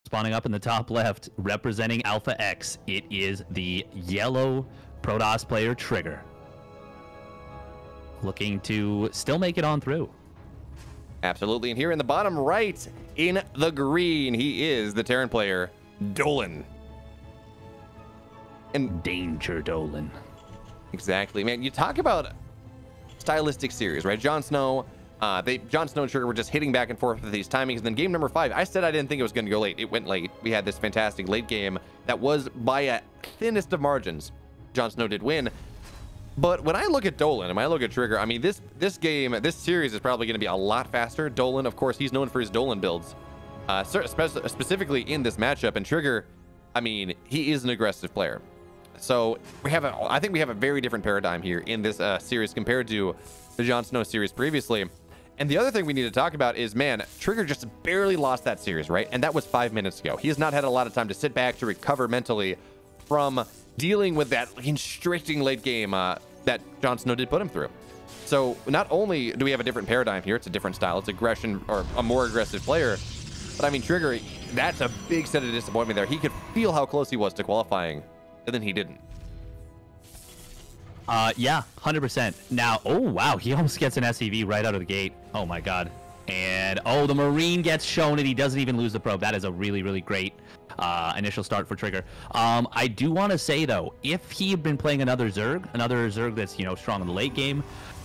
Spawning up in the top left, representing Alpha X, it is the yellow Protoss player TriGGeR. Looking to still make it on through. Absolutely. And here in the bottom right, in the green, he is the Terran player, Dolan. And Danger Dolan. Exactly, man. You talk about stylistic series, right? Jon Snow, Jon Snow and TriGGeR were just hitting back and forth with these timings. And then game number 5, I said I didn't think it was going to go late. It went late. We had this fantastic late game that was by a thinnest of margins. Jon Snow did win. But when I look at Dolan and when I look at TriGGeR, I mean, this series is probably going to be a lot faster. Dolan, of course, he's known for his Dolan builds, specifically in this matchup. And TriGGeR, I mean, he is an aggressive player. So I think we have a very different paradigm here in this series compared to the Jon Snow series previously. And the other thing we need to talk about is, man, TriGGeR just barely lost that series, right? And that was 5 minutes ago. He has not had a lot of time to sit back to recover mentally from dealing with that constricting late game that Jon Snow did put him through. So not only do we have a different paradigm here, it's a different style, it's aggression, or a more aggressive player, but I mean, TriGGeR, that's a big set of disappointment there. He could feel how close he was to qualifying, and then he didn't. Yeah, 100%. Now, oh wow, he almost gets an SCV right out of the gate. Oh my god. And oh, the Marine gets shown and he doesn't even lose the probe. That is a really, really great initial start for TriGGeR. I do want to say though, if he had been playing another Zerg that's, you know, strong in the late game,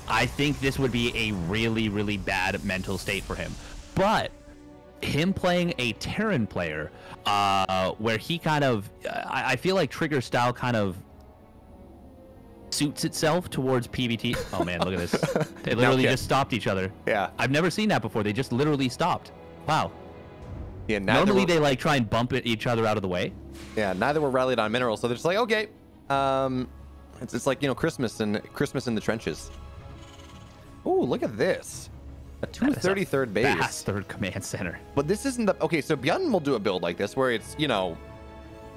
I think this would be a really, really bad mental state for him. But him playing a Terran player, where he kind of, I feel like TriGGeR style kind of suits itself towards PvT. Oh man, look at this. They literally just stopped each other. Yeah. I've never seen that before. They just literally stopped. Wow. Yeah, normally they like try and bump each other out of the way. Yeah, neither were rallied on minerals, so they're just like, okay. It's like, you know, Christmas in the trenches. Oh, look at this. A 233rd base. Fast third command center. But this isn't the... Okay, so Bjorn will do a build like this where it's, you know,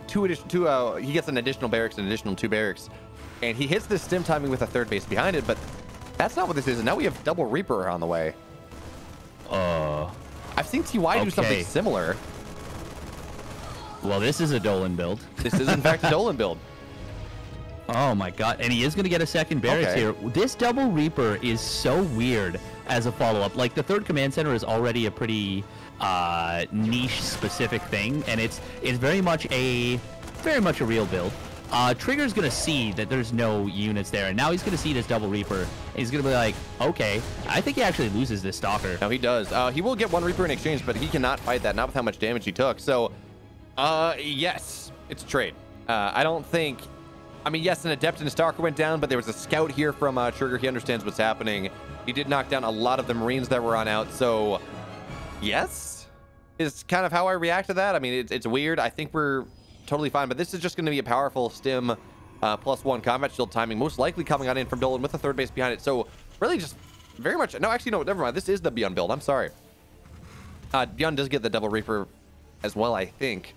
he gets an additional barracks, an additional 2 barracks, and he hits this stim timing with a 3rd base behind it, but that's not what this is. And now we have double Reaper on the way. I've seen TY do something similar. Well, this is a Dolan build. This is, in fact, a Dolan build. Oh my god, and he is going to get a second barracks here. This double Reaper is so weird as a follow-up. Like, the 3rd command center is already a pretty niche specific thing, and it's very much a real build. TriGGeR's going to see that there's no units there, and now he's going to see this double Reaper, and he's going to be like, okay, I think he actually loses this Stalker. No, he does. He will get 1 Reaper in exchange, but he cannot fight that, not with how much damage he took. So, yes, it's a trade. I don't think... I mean, yes, an Adept and a Stalker went down, but there was a Scout here from TriGGeR. He understands what's happening. He did knock down a lot of the Marines that were on out, so yes, is kind of how I react to that. I mean, it's weird. I think we're totally fine, but this is just going to be a powerful stim +1 combat shield timing, most likely coming on in from Dolan with a 3rd base behind it. So really just very much... No, actually, no, never mind. This is the Bjorn build. I'm sorry. Bjorn does get the double Reaper as well, I think.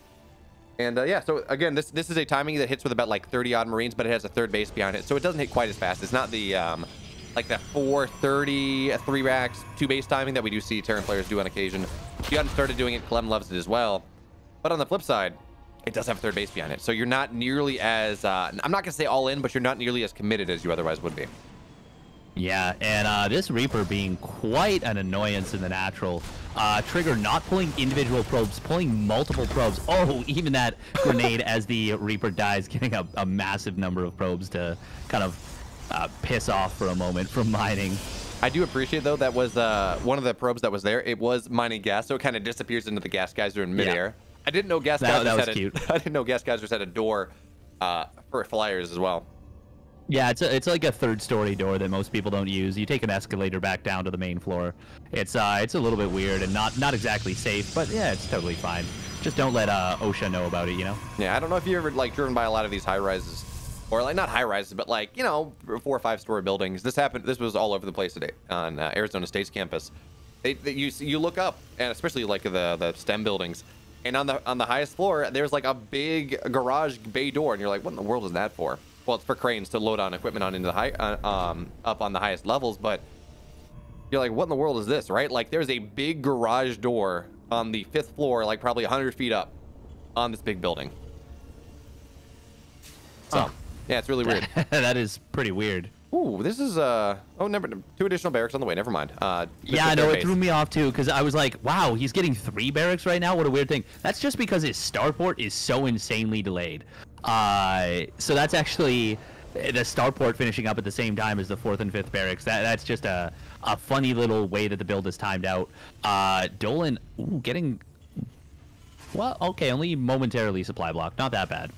And yeah, so again, this is a timing that hits with about like 30 odd Marines, but it has a 3rd base behind it, so it doesn't hit quite as fast. It's not the like the 430 3 racks 2 base timing that we do see Terran players do on occasion. Bjorn started doing it. Clem loves it as well. But on the flip side, it does have a 3rd base behind it, so you're not nearly as I'm not gonna say all in, but you're not nearly as committed as you otherwise would be. Yeah, and this Reaper being quite an annoyance in the natural. TriGGeR not pulling individual probes, pulling multiple probes. Oh, even that grenade as the Reaper dies, getting a massive number of probes to kind of piss off for a moment from mining. I do appreciate, though, that was one of the probes that was there. It was mining gas, so it kind of disappears into the gas geyser in midair. Yeah. I didn't know gas geysers I didn't know gas geysers had a door for flyers as well. Yeah, it's like a 3rd-story door that most people don't use. You take an escalator back down to the main floor. It's a little bit weird and not exactly safe, but yeah, it's totally fine. Just don't let OSHA know about it, you know? Yeah, I don't know if you ever like driven by a lot of these high-rises, or like not high-rises, but like, you know, 4 or 5-story buildings. This was all over the place today on Arizona State's campus. You look up, and especially like the STEM buildings, and on the highest floor, there's like a big garage bay door, and you're like, what in the world is that for? Well, it's for cranes to load on equipment on into the high, up on the highest levels, but you're like, what in the world is this, right? Like, there's a big garage door on the 5th floor, like probably 100 feet up, on this big building. So, yeah, it's really weird. That is pretty weird. Ooh, this is number 2 additional barracks on the way. Never mind. Yeah, no, it threw me off too because I was like, wow, he's getting 3 barracks right now. What a weird thing. That's just because his starport is so insanely delayed. So that's actually the starport finishing up at the same time as the 4th and 5th barracks. That's just a funny little way that the build is timed out. Dolan, getting, well, okay, only momentarily supply block. Not that bad.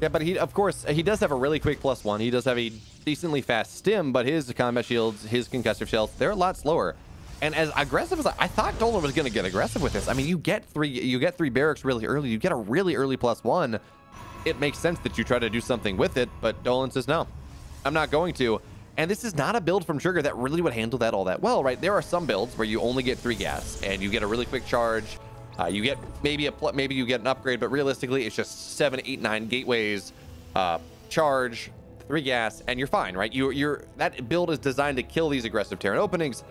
Yeah, but of course, he does have a really quick +1. He does have a decently fast stim, but his combat shields, his concussive shells, they're a lot slower. And as aggressive as I thought Dolan was going to get aggressive with this. I mean, you get three barracks really early. You get a really early +1. It makes sense that you try to do something with it, but Dolan says, no, I'm not going to. And this is not a build from TriGGeR that really would handle that all that well, right? There are some builds where you only get 3 gas, and you get a really quick charge. You get maybe you get an upgrade, but realistically, it's just 7, 8, 9 gateways, charge, 3 gas, and you're fine, right? That build is designed to kill these aggressive Terran openings.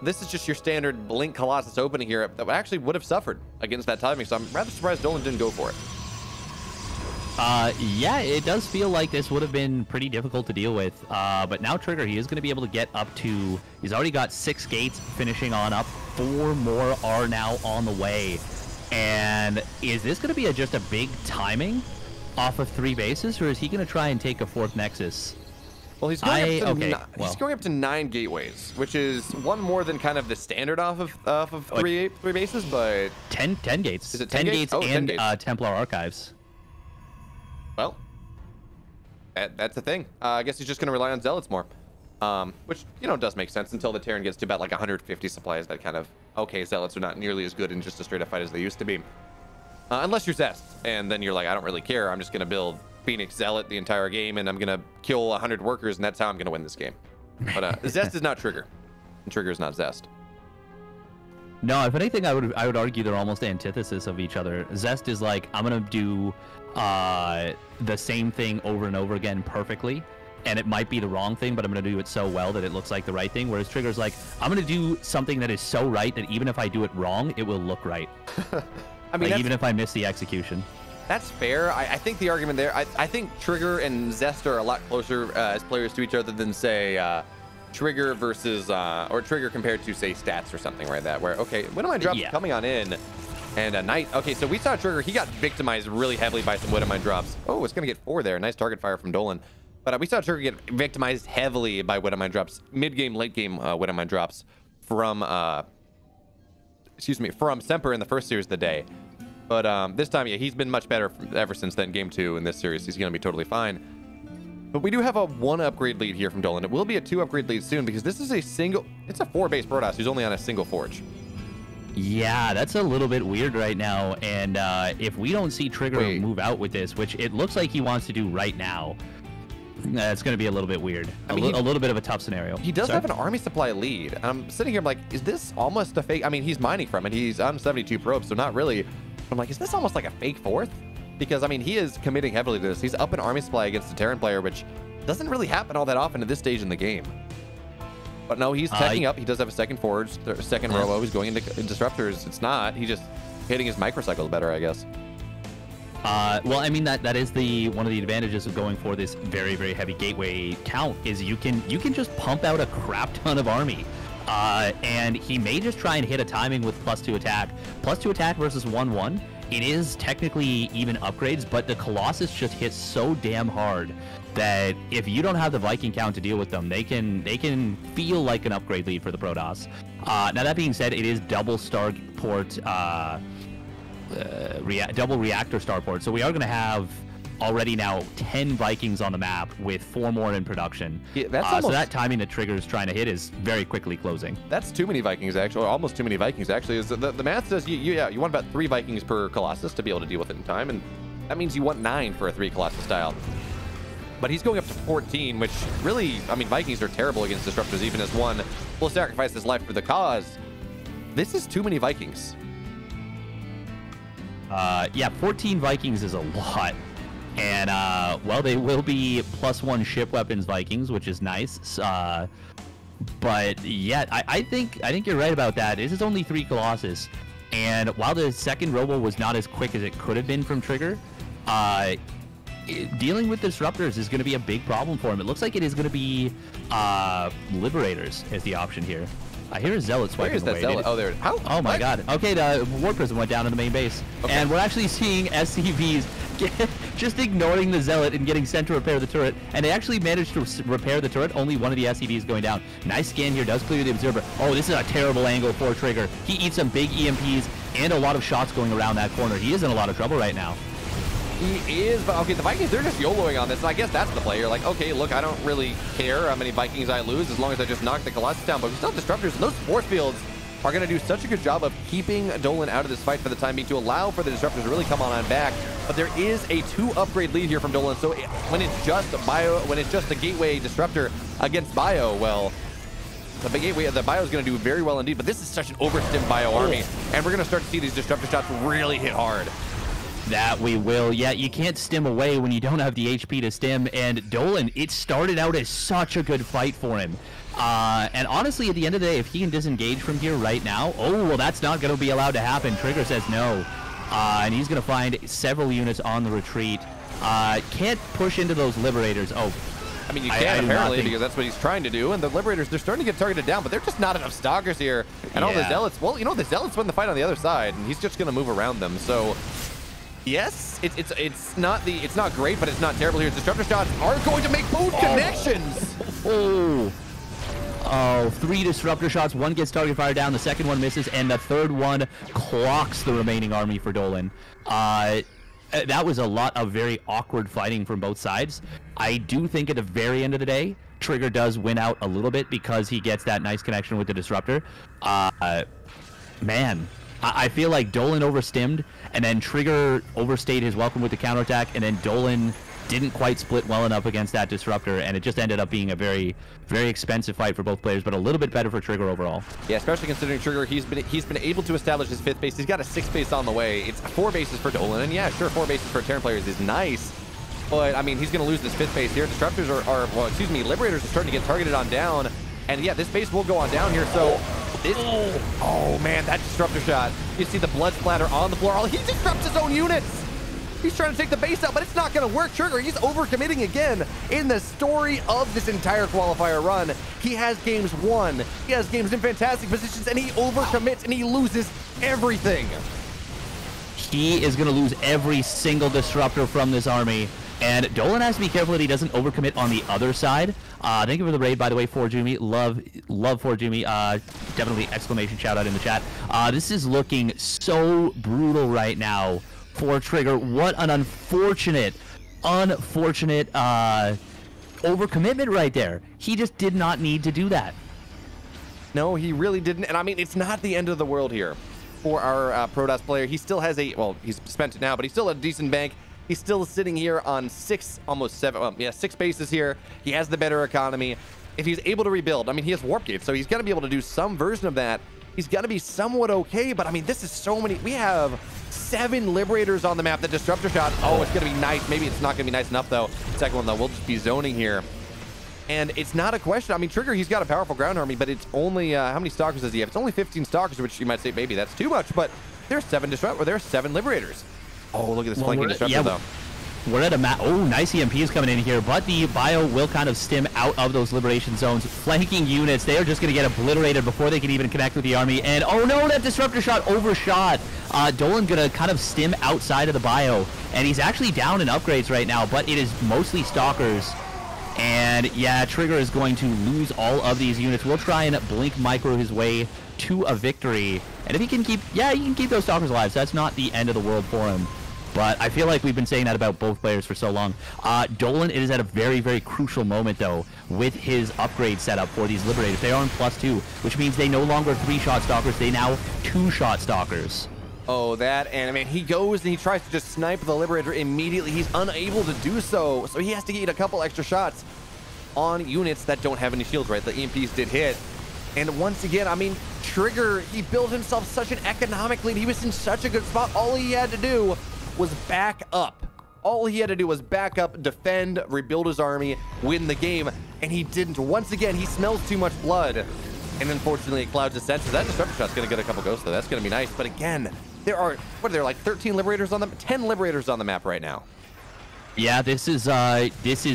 This is just your standard Blink Colossus opening here that actually would have suffered against that timing. So I'm rather surprised Dolan didn't go for it. Yeah, it does feel like this would have been pretty difficult to deal with. But now TriGGeR, he is going to be able to get up to, he's already got 6 gates finishing on up. 4 more are now on the way. And is this going to be just a big timing off of 3 bases, or is he going to try and take a 4th Nexus? Well, he's going up to 9 gateways, which is 1 more than kind of the standard off of 3 bases, but 10 gates. Is it 10 gates? Oh, and 10 gates. Templar Archives. Well, that's the thing. I guess he's just going to rely on Zealots more, which, does make sense until the Terran gets to about like 150 supplies. That kind of, okay, Zealots are not nearly as good in just a straight up fight as they used to be. Unless you're Zest, and then you're like, I don't really care. I'm just going to build Phoenix Zealot the entire game, and I'm going to kill 100 workers, and that's how I'm going to win this game. But Zest is not TriGGeR, and TriGGeR is not Zest. No, if anything, I would argue they're almost antithesis of each other. Zest is like, I'm gonna do the same thing over and over again perfectly, and it might be the wrong thing, but I'm gonna do it so well that it looks like the right thing. Whereas TriGGeR's like, I'm gonna do something that is so right that even if I do it wrong, it will look right. I mean, like, even if I miss the execution. That's fair. I think the argument there, I think TriGGeR and Zest are a lot closer as players to each other than, say, TriGGeR versus, or TriGGeR compared to, say, Stats or something like that, where, okay, when am I dropping coming on in? And a Knight. Okay, so we saw TriGGeR. He got victimized really heavily by some Widowmine drops. Oh, it's going to get 4 there. Nice target fire from Dolan. But we saw TriGGeR get victimized heavily by Widowmine drops, mid-game, late-game Widowmine drops from, from Semper in the first series of the day. But this time, yeah, he's been much better ever since then. Game 2 in this series, he's going to be totally fine. But we do have a 1 upgrade lead here from Dolan. It will be a 2 upgrade lead soon because this is it's a 4-base Protoss who's only on a single forge. Yeah, that's a little bit weird right now. And if we don't see TriGGeR move out with this, which it looks like he wants to do right now, that's going to be a little bit weird. I mean, a little bit of a tough scenario. He does have an army supply lead. I'm sitting here, I'm like, is this almost a fake? I mean, he's mining from it. He's on 72 probes, so not really. I'm like, is this almost like a fake 4th? Because, I mean, he is committing heavily to this. He's up in army supply against a Terran player, which doesn't really happen all that often at this stage in the game. But no, he's teching up. He does have a second forge, second robo. He's going into disruptors. It's not. He's just hitting his microcycles better, I guess. Well, I mean, that is one of the advantages of going for this very, very heavy gateway count is you can just pump out a crap ton of army. And he may just try and hit a timing with +2 attack. +2 attack versus 1/1. It is technically even upgrades, but the Colossus just hits so damn hard that if you don't have the Viking count to deal with them, they can feel like an upgrade lead for the Protoss. Now that being said, it is double starport, double reactor starport, so we are going to have already now 10 Vikings on the map with 4 more in production. Yeah, that's so that timing that TriGGeR's trying to hit is very quickly closing. That's too many Vikings, actually, or almost too many Vikings, actually. Is the math says you want about 3 Vikings per Colossus to be able to deal with it in time, and that means you want 9 for a 3 Colossus style. But he's going up to 14, which really, I mean, Vikings are terrible against disruptors, even as one will sacrifice his life for the cause. This is too many Vikings. Yeah, 14 Vikings is a lot. And, well, they will be +1 ship weapons Vikings, which is nice. But, yeah, I think you're right about that. This is only 3 Colossus. And while the second robo was not as quick as it could have been from TriGGeR, dealing with disruptors is going to be a big problem for him. It looks like it is going to be Liberators as the option here. I hear a Zealot swiping away. Where is that Zealot? Oh, there. How? Oh my God. Okay, the War Prism went down in the main base. Okay. And we're actually seeing SCVs just ignoring the Zealot and getting sent to repair the turret. And they actually managed to repair the turret. Only one of the SCVs going down. Nice scan here. Does clear the Observer. Oh, this is a terrible angle for TriGGeR. He eats some big EMPs and a lot of shots going around that corner. He is in a lot of trouble right now. He is, but okay, the Vikings, they're just YOLOing on this, and I guess that's the play. You're like, okay, look, I don't really care how many Vikings I lose as long as I just knock the Colossus down, but we still have Disruptors, and those force fields are going to do such a good job of keeping Dolan out of this fight for the time being to allow for the Disruptors to really come on back. But there is a 2-upgrade lead here from Dolan, so when it's just a Gateway Disruptor against Bio, well, the Bio is going to do very well indeed, but this is such an overstimmed Bio army, and we're going to start to see these Disruptor shots really hit hard. That we will. Yeah, you can't stim away when you don't have the HP to stim. And Dolan, it started out as such a good fight for him. And honestly, at the end of the day, if he can disengage from here right now, oh, well, that's not going to be allowed to happen. TriGGeR says no. And he's going to find several units on the retreat. Can't push into those Liberators. Oh, I mean, you can apparently because that's what he's trying to do. And the Liberators, they're starting to get targeted down, but they're just not enough Stalkers here. And all the Zealots, well, you know, the Zealots win the fight on the other side, and he's just going to move around them. So yes, it's not great, but it's not terrible here. Disruptor shots are going to make both connections. Oh, 3 disruptor shots. One gets target fire down, the second one misses, and the third one clocks the remaining army for Dolan. That was a lot of very awkward fighting from both sides. I do think at the very end of the day, TriGGeR does win out a little bit because he gets that nice connection with the disruptor. Man, I feel like Dolan overstimmed, and then TriGGeR overstayed his welcome with the counterattack, and then Dolan didn't quite split well enough against that disruptor, and it just ended up being a very, very expensive fight for both players, but a little bit better for TriGGeR overall. Yeah, especially considering TriGGeR, he's been able to establish his 5th base. He's got a 6th base on the way. It's 4 bases for Dolan, and yeah, sure, 4 bases for Terran players is nice, but I mean, he's going to lose this 5th base here. Disruptors Liberators are starting to get targeted on down, and yeah, this base will go on down here, so oh man, that disruptor shot. You see the blood splatter on the floor. He disrupts his own units. He's trying to take the base out, but it's not going to work. TriGGeR, he's overcommitting again in the story of this entire qualifier run. He has games won. He has games in fantastic positions, and he overcommits, and he loses everything. He is going to lose every single disruptor from this army. And Dolan has to be careful that he doesn't overcommit on the other side. Thank you for the raid, by the way, Forjumi. Love Forjumi. Definitely exclamation shout out in the chat. This is looking so brutal right now for TriGGeR. What an unfortunate overcommitment right there. He just did not need to do that. No, he really didn't. And I mean, it's not the end of the world here for our Protoss player. He still has he's spent it now, but he's still a decent bank. He's still sitting here on 6, almost 7, 6 bases here. He has the better economy. If he's able to rebuild, I mean, he has Warp Gate, so he's got to be able to do some version of that. He's got to be somewhat okay, but I mean, this is so many. We have 7 Liberators on the map. The disruptor shot, oh, it's going to be nice. Maybe it's not going to be nice enough, though. Second one, though, we'll just be zoning here. And it's not a question. I mean, TriGGeR, he's got a powerful ground army, but it's only, how many Stalkers does he have? It's only 15 Stalkers, which you might say, maybe that's too much, but there's 7 Liberators. Oh, look at this flanking disruptor, though. We're at a map. Oh, nice EMPs coming in here, but the Bio will kind of stim out of those liberation zones. Flanking units, they are just going to get obliterated before they can even connect with the army. And oh no, that disruptor shot overshot. Dolan going to kind of stim outside of the Bio, and he's actually down in upgrades right now, but it is mostly Stalkers. And yeah, TriGGeR is going to lose all of these units. We'll try and blink micro his way to a victory. And if he can keep, yeah, he can keep those Stalkers alive, so that's not the end of the world for him. But I feel like we've been saying that about both players for so long. Dolan is at a very, very crucial moment, though, with his upgrade setup for these Liberators. They are on +2, which means they no longer 3-shot Stalkers. They now 2-shot Stalkers. Oh, that, and I mean, he goes and he tries to just snipe the Liberator immediately. He's unable to do so, so he has to get a couple extra shots on units that don't have any shields, right? The EMPs did hit. And once again, I mean, TriGGeR, he built himself such an economic lead. He was in such a good spot. All he had to do was back up. All he had to do was back up, defend, rebuild his army, win the game, and he didn't. Once again, he smells too much blood. And unfortunately, it clouds descent, so that disruptor shot's going to get a couple ghosts, though. That's going to be nice. But again, there are, what are there, like 13 Liberators on the, 10 Liberators on the map right now. Yeah, this is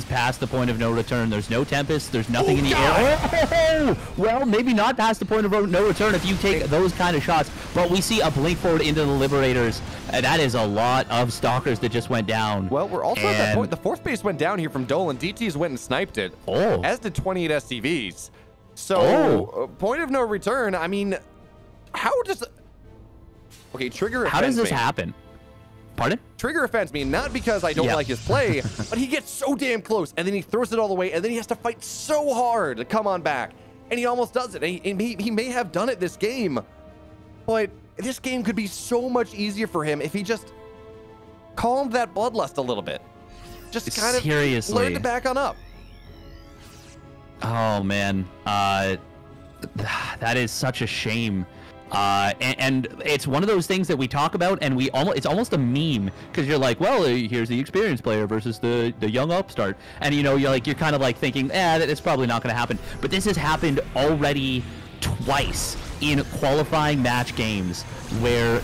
past the point of no return. There's no Tempest. There's nothing in the air. Oh, well, maybe not past the point of no return if you take those kind of shots. But we see a blink forward into the Liberators. That is a lot of Stalkers that just went down. Well, we're also at that point. The fourth base went down here from Dolan. DTs went and sniped it. Oh. As did 28 SCVs. So, point of no return. I mean, how does... Okay, TriGGeR... How does this happen? Pardon? TriGGeR offends me, not because I don't like his play, but he gets so damn close, and then he throws it all the way, and then he has to fight so hard to come on back. And he almost does it. And he may have done it this game, but this game could be so much easier for him if he just calmed that bloodlust a little bit. Just kind of learn to back on up. Oh, man. That is such a shame. And it's one of those things that we talk about, and it's almost a meme, because you're like, well, here's the experienced player versus the young upstart, and you're kind of like thinking, it's probably not going to happen. But this has happened already twice in qualifying match games where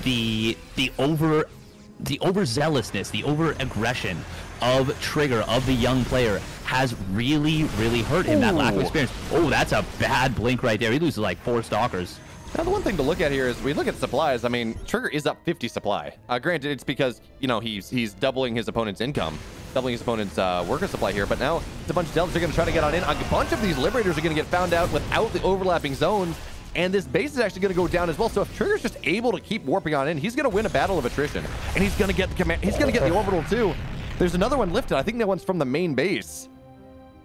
the overzealousness, the over-aggression of TriGGeR, of the young player, has really hurt him. That lack of experience. Oh, that's a bad blink right there. He loses like 4 Stalkers. Now, the one thing to look at here is we look at supplies. I mean, TriGGeR is up 50 supply. Granted, it's because, he's doubling his opponent's income, doubling his opponent's worker supply here. But now it's a bunch of Deltas are going to try to get on in. A bunch of these Liberators are going to get found out without the overlapping zones. And this base is actually going to go down as well. So if TriGGeR's just able to keep warping on in, he's going to win a battle of attrition. And he's going to get the command. He's going to get the orbital too. There's another one lifted. I think that one's from the main base.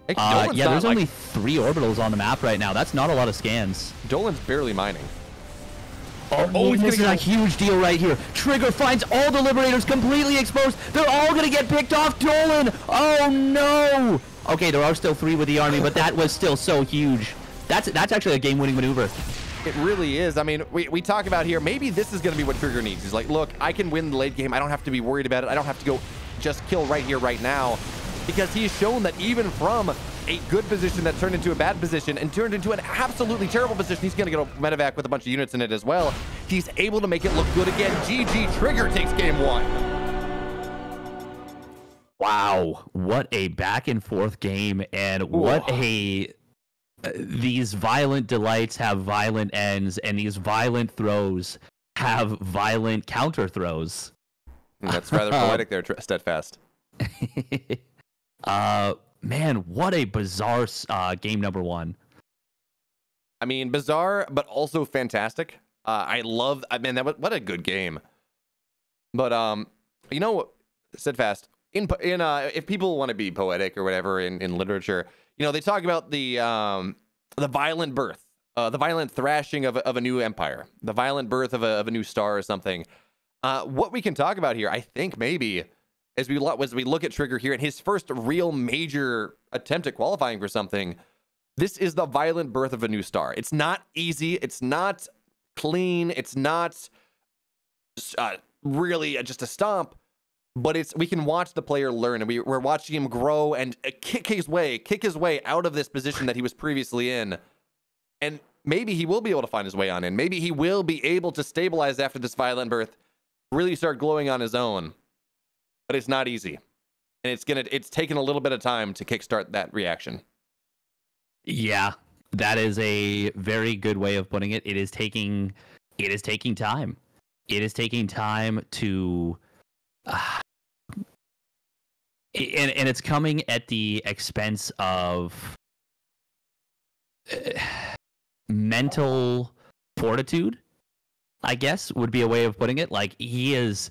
Yeah, there's only 3 orbitals on the map right now. That's not a lot of scans. Dolan's barely mining. Oh, this is a huge deal right here. TriGGeR finds all the Liberators completely exposed. They're all going to get picked off. Dolan! Oh, no! Okay, there are still 3 with the army, but that was still so huge. That's actually a game-winning maneuver. It really is. I mean, we talk about here, maybe this is going to be what TriGGeR needs. He's like, look, I can win the late game. I don't have to be worried about it. I don't have to go just kill right here, right now. Because he's shown that even from a good position that turned into a bad position and turned into an absolutely terrible position, he's going to get a medevac with a bunch of units in it as well. He's able to make it look good again. GG, TriGGeR takes game 1. Wow, what a back and forth game, and what a... these violent delights have violent ends, and these violent throws have violent counter throws. That's rather poetic there, Steadfast. Man, what a bizarre game number 1. I mean, bizarre, but also fantastic. What a good game. But Steadfast, if people want to be poetic or whatever in literature, they talk about the violent birth, the violent thrashing of a new empire, the violent birth of a new star or something. What we can talk about here, I think maybe, as we look at TriGGeR here and his first real major attempt at qualifying for something, this is the violent birth of a new star. It's not easy. It's not clean. It's not really just a stomp, but we can watch the player learn, and we're watching him grow and kick his way out of this position that he was previously in. And maybe he will be able to find his way on in. Maybe he will be able to stabilize after this violent birth, really start glowing on his own. But it's not easy, and it's taken a little bit of time to kickstart that reaction. Yeah, that is a very good way of putting it. It is taking time. It is taking time to, and it's coming at the expense of mental fortitude, I guess would be a way of putting it. Like he is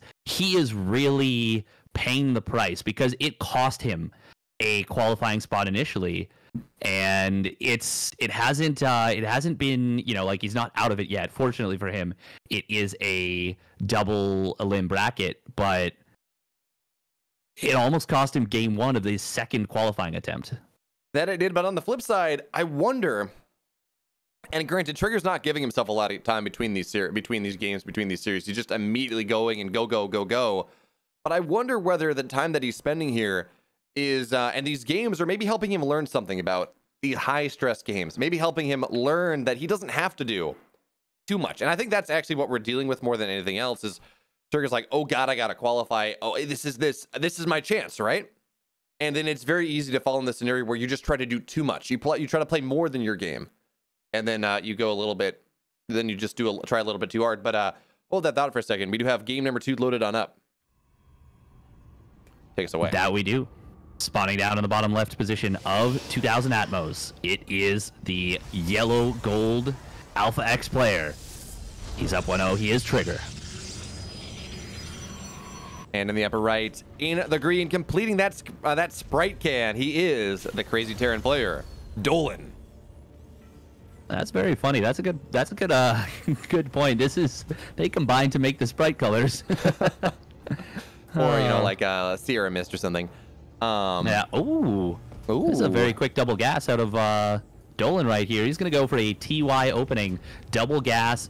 really paying the price, because it cost him a qualifying spot initially, and it hasn't been, like, he's not out of it yet. Fortunately for him, it is a double Allin bracket, but it almost cost him game 1 of the second qualifying attempt. That it did, but on the flip side, I wonder. And granted, TriGGeR's not giving himself a lot of time between these games, between these series. He's just immediately going and go. But I wonder whether the time that he's spending here is, and these games are maybe helping him learn something about the high stress games, maybe helping him learn that he doesn't have to do too much. And I think that's actually what we're dealing with more than anything else is TriGGeR's like, oh God, I got to qualify. Oh, this is my chance, right? And then it's very easy to fall in this scenario where you just try to do too much. You try to play more than your game. And then you go a little bit, then you just try a little bit too hard. But hold that thought for a second. We do have game number 2 loaded on up. Take us away. That we do. Spawning down in the bottom left position of 2000 Atmos. It is the yellow gold Alpha X player. He's up 1-0. He is TriGGeR. And in the upper right, in the green, completing that sprite can, he is the crazy Terran player, Dolan. That's very funny. That's a good good point. They combined to make the sprite colors. Or, like Sierra Mist or something. Yeah. Ooh. This is a very quick double gas out of Dolan right here. He's going to go for a TY opening, double gas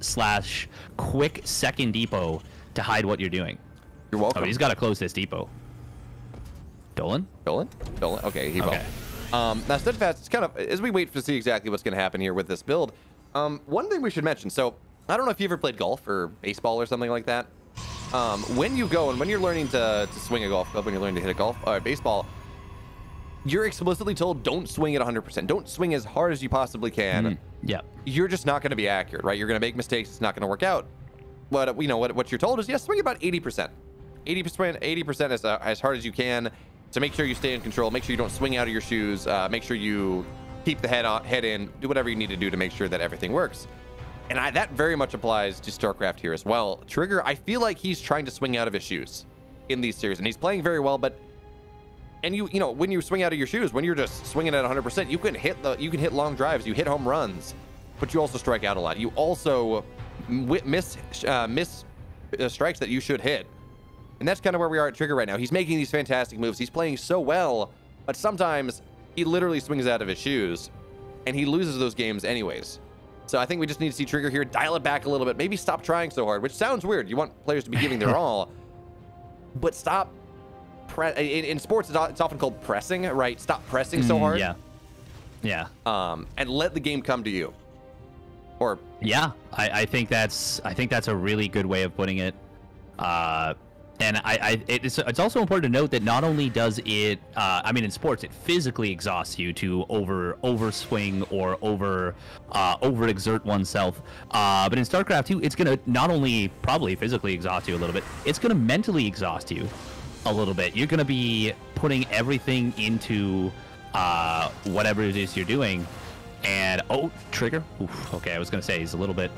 /quick second depot to hide what you're doing. You're welcome. Oh, he's got to close this depot. Dolan? Okay, he will. Now, Steadfast, it's kind of, as we wait to see exactly what's going to happen here with this build, one thing we should mention, so I don't know if you ever played golf or baseball or something like that. When you go and when you're learning to swing a golf club, when you're learning to hit a golf or baseball, you're explicitly told don't swing at 100%. Don't swing as hard as you possibly can. Yeah. You're just not going to be accurate, right? You're going to make mistakes. It's not going to work out. But what you're told is, yes, swing about 80%. 80% as hard as you can to make sure you stay in control. Make sure you don't swing out of your shoes. Make sure you keep the head in. Do whatever you need to do to make sure that everything works. And that very much applies to StarCraft here as well. TriGGeR, I feel like he's trying to swing out of his shoes in these series, and he's playing very well. But when you swing out of your shoes, when you're just swinging at 100%, you can hit long drives, you hit home runs, but you also strike out a lot. You also miss strikes that you should hit. And that's kind of where we are at TriGGeR right now. He's making these fantastic moves. He's playing so well, but sometimes he literally swings out of his shoes, and he loses those games anyways. So I think we just need to see TriGGeR here dial it back a little bit. Maybe stop trying so hard, which sounds weird. You want players to be giving their all, but stop. In sports, it's often called pressing, right? Stop pressing so hard. Yeah. And let the game come to you. Or yeah, I think that's a really good way of putting it. And it's also important to note that not only does it, in sports, it physically exhausts you to overswing or overexert oneself. But in StarCraft 2, it's going to not only probably physically exhaust you a little bit, it's going to mentally exhaust you a little bit. You're going to be putting everything into whatever it is you're doing. And, TriGGeR. Oof, okay, I was going to say he's a little bit...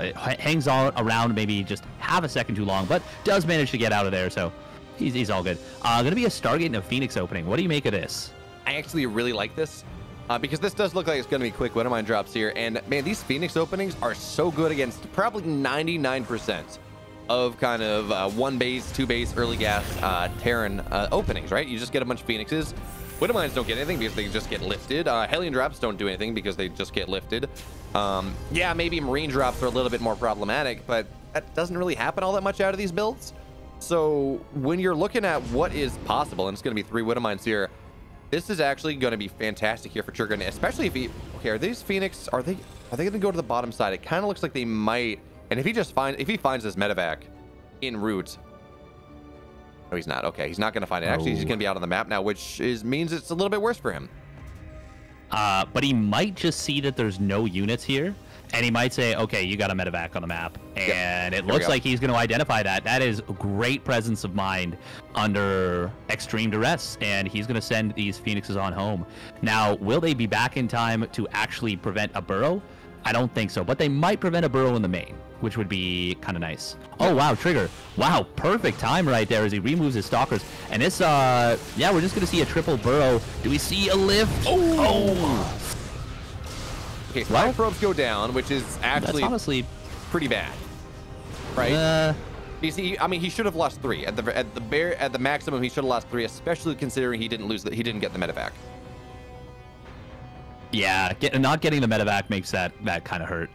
it hangs all around maybe just half a second too long, but does manage to get out of there, so he's all good. Going to be a Stargate and a Phoenix opening. What do you make of this? I actually really like this because this does look like it's going to be quick Wintermine drops here. And, man, these Phoenix openings are so good against probably 99% of kind of 1 base, 2 base, early gas Terran openings, right? You just get a bunch of Phoenixes. Wintermines don't get anything because they just get lifted. Hellion drops don't do anything because they just get lifted. Yeah, maybe Marine drops are a little bit more problematic, but that doesn't really happen all that much out of these builds. So when you're looking at what is possible, and it's going to be 3 Wintermines here, this is actually going to be fantastic here for TriGGeR, and especially if he... Okay, are these Phoenix... Are they going to go to the bottom side? It kind of looks like they might... And if he finds this medevac en route... No, he's not. Okay, he's not going to find it. Actually, he's going to be out on the map now, which means it's a little bit worse for him. But he might just see that there's no units here, and he might say, okay, you got a medevac on the map. And it looks like he's going to identify that. That is great presence of mind under extreme duress, and he's going to send these Phoenixes on home. Now, will they be back in time to actually prevent a burrow? I don't think so, but they might prevent a burrow in the main, which would be kind of nice. Oh, wow, TriGGeR. Wow, perfect time right there as he removes his Stalkers. And this, yeah, we're just going to see a triple burrow. Do we see a lift? Oh! Okay, 5 probes go down, which is actually honestly pretty bad, right? You see, I mean, he should have lost 3 at the maximum. He should have lost 3, especially considering he didn't get the medevac. Yeah, not getting the medevac makes that kind of hurt.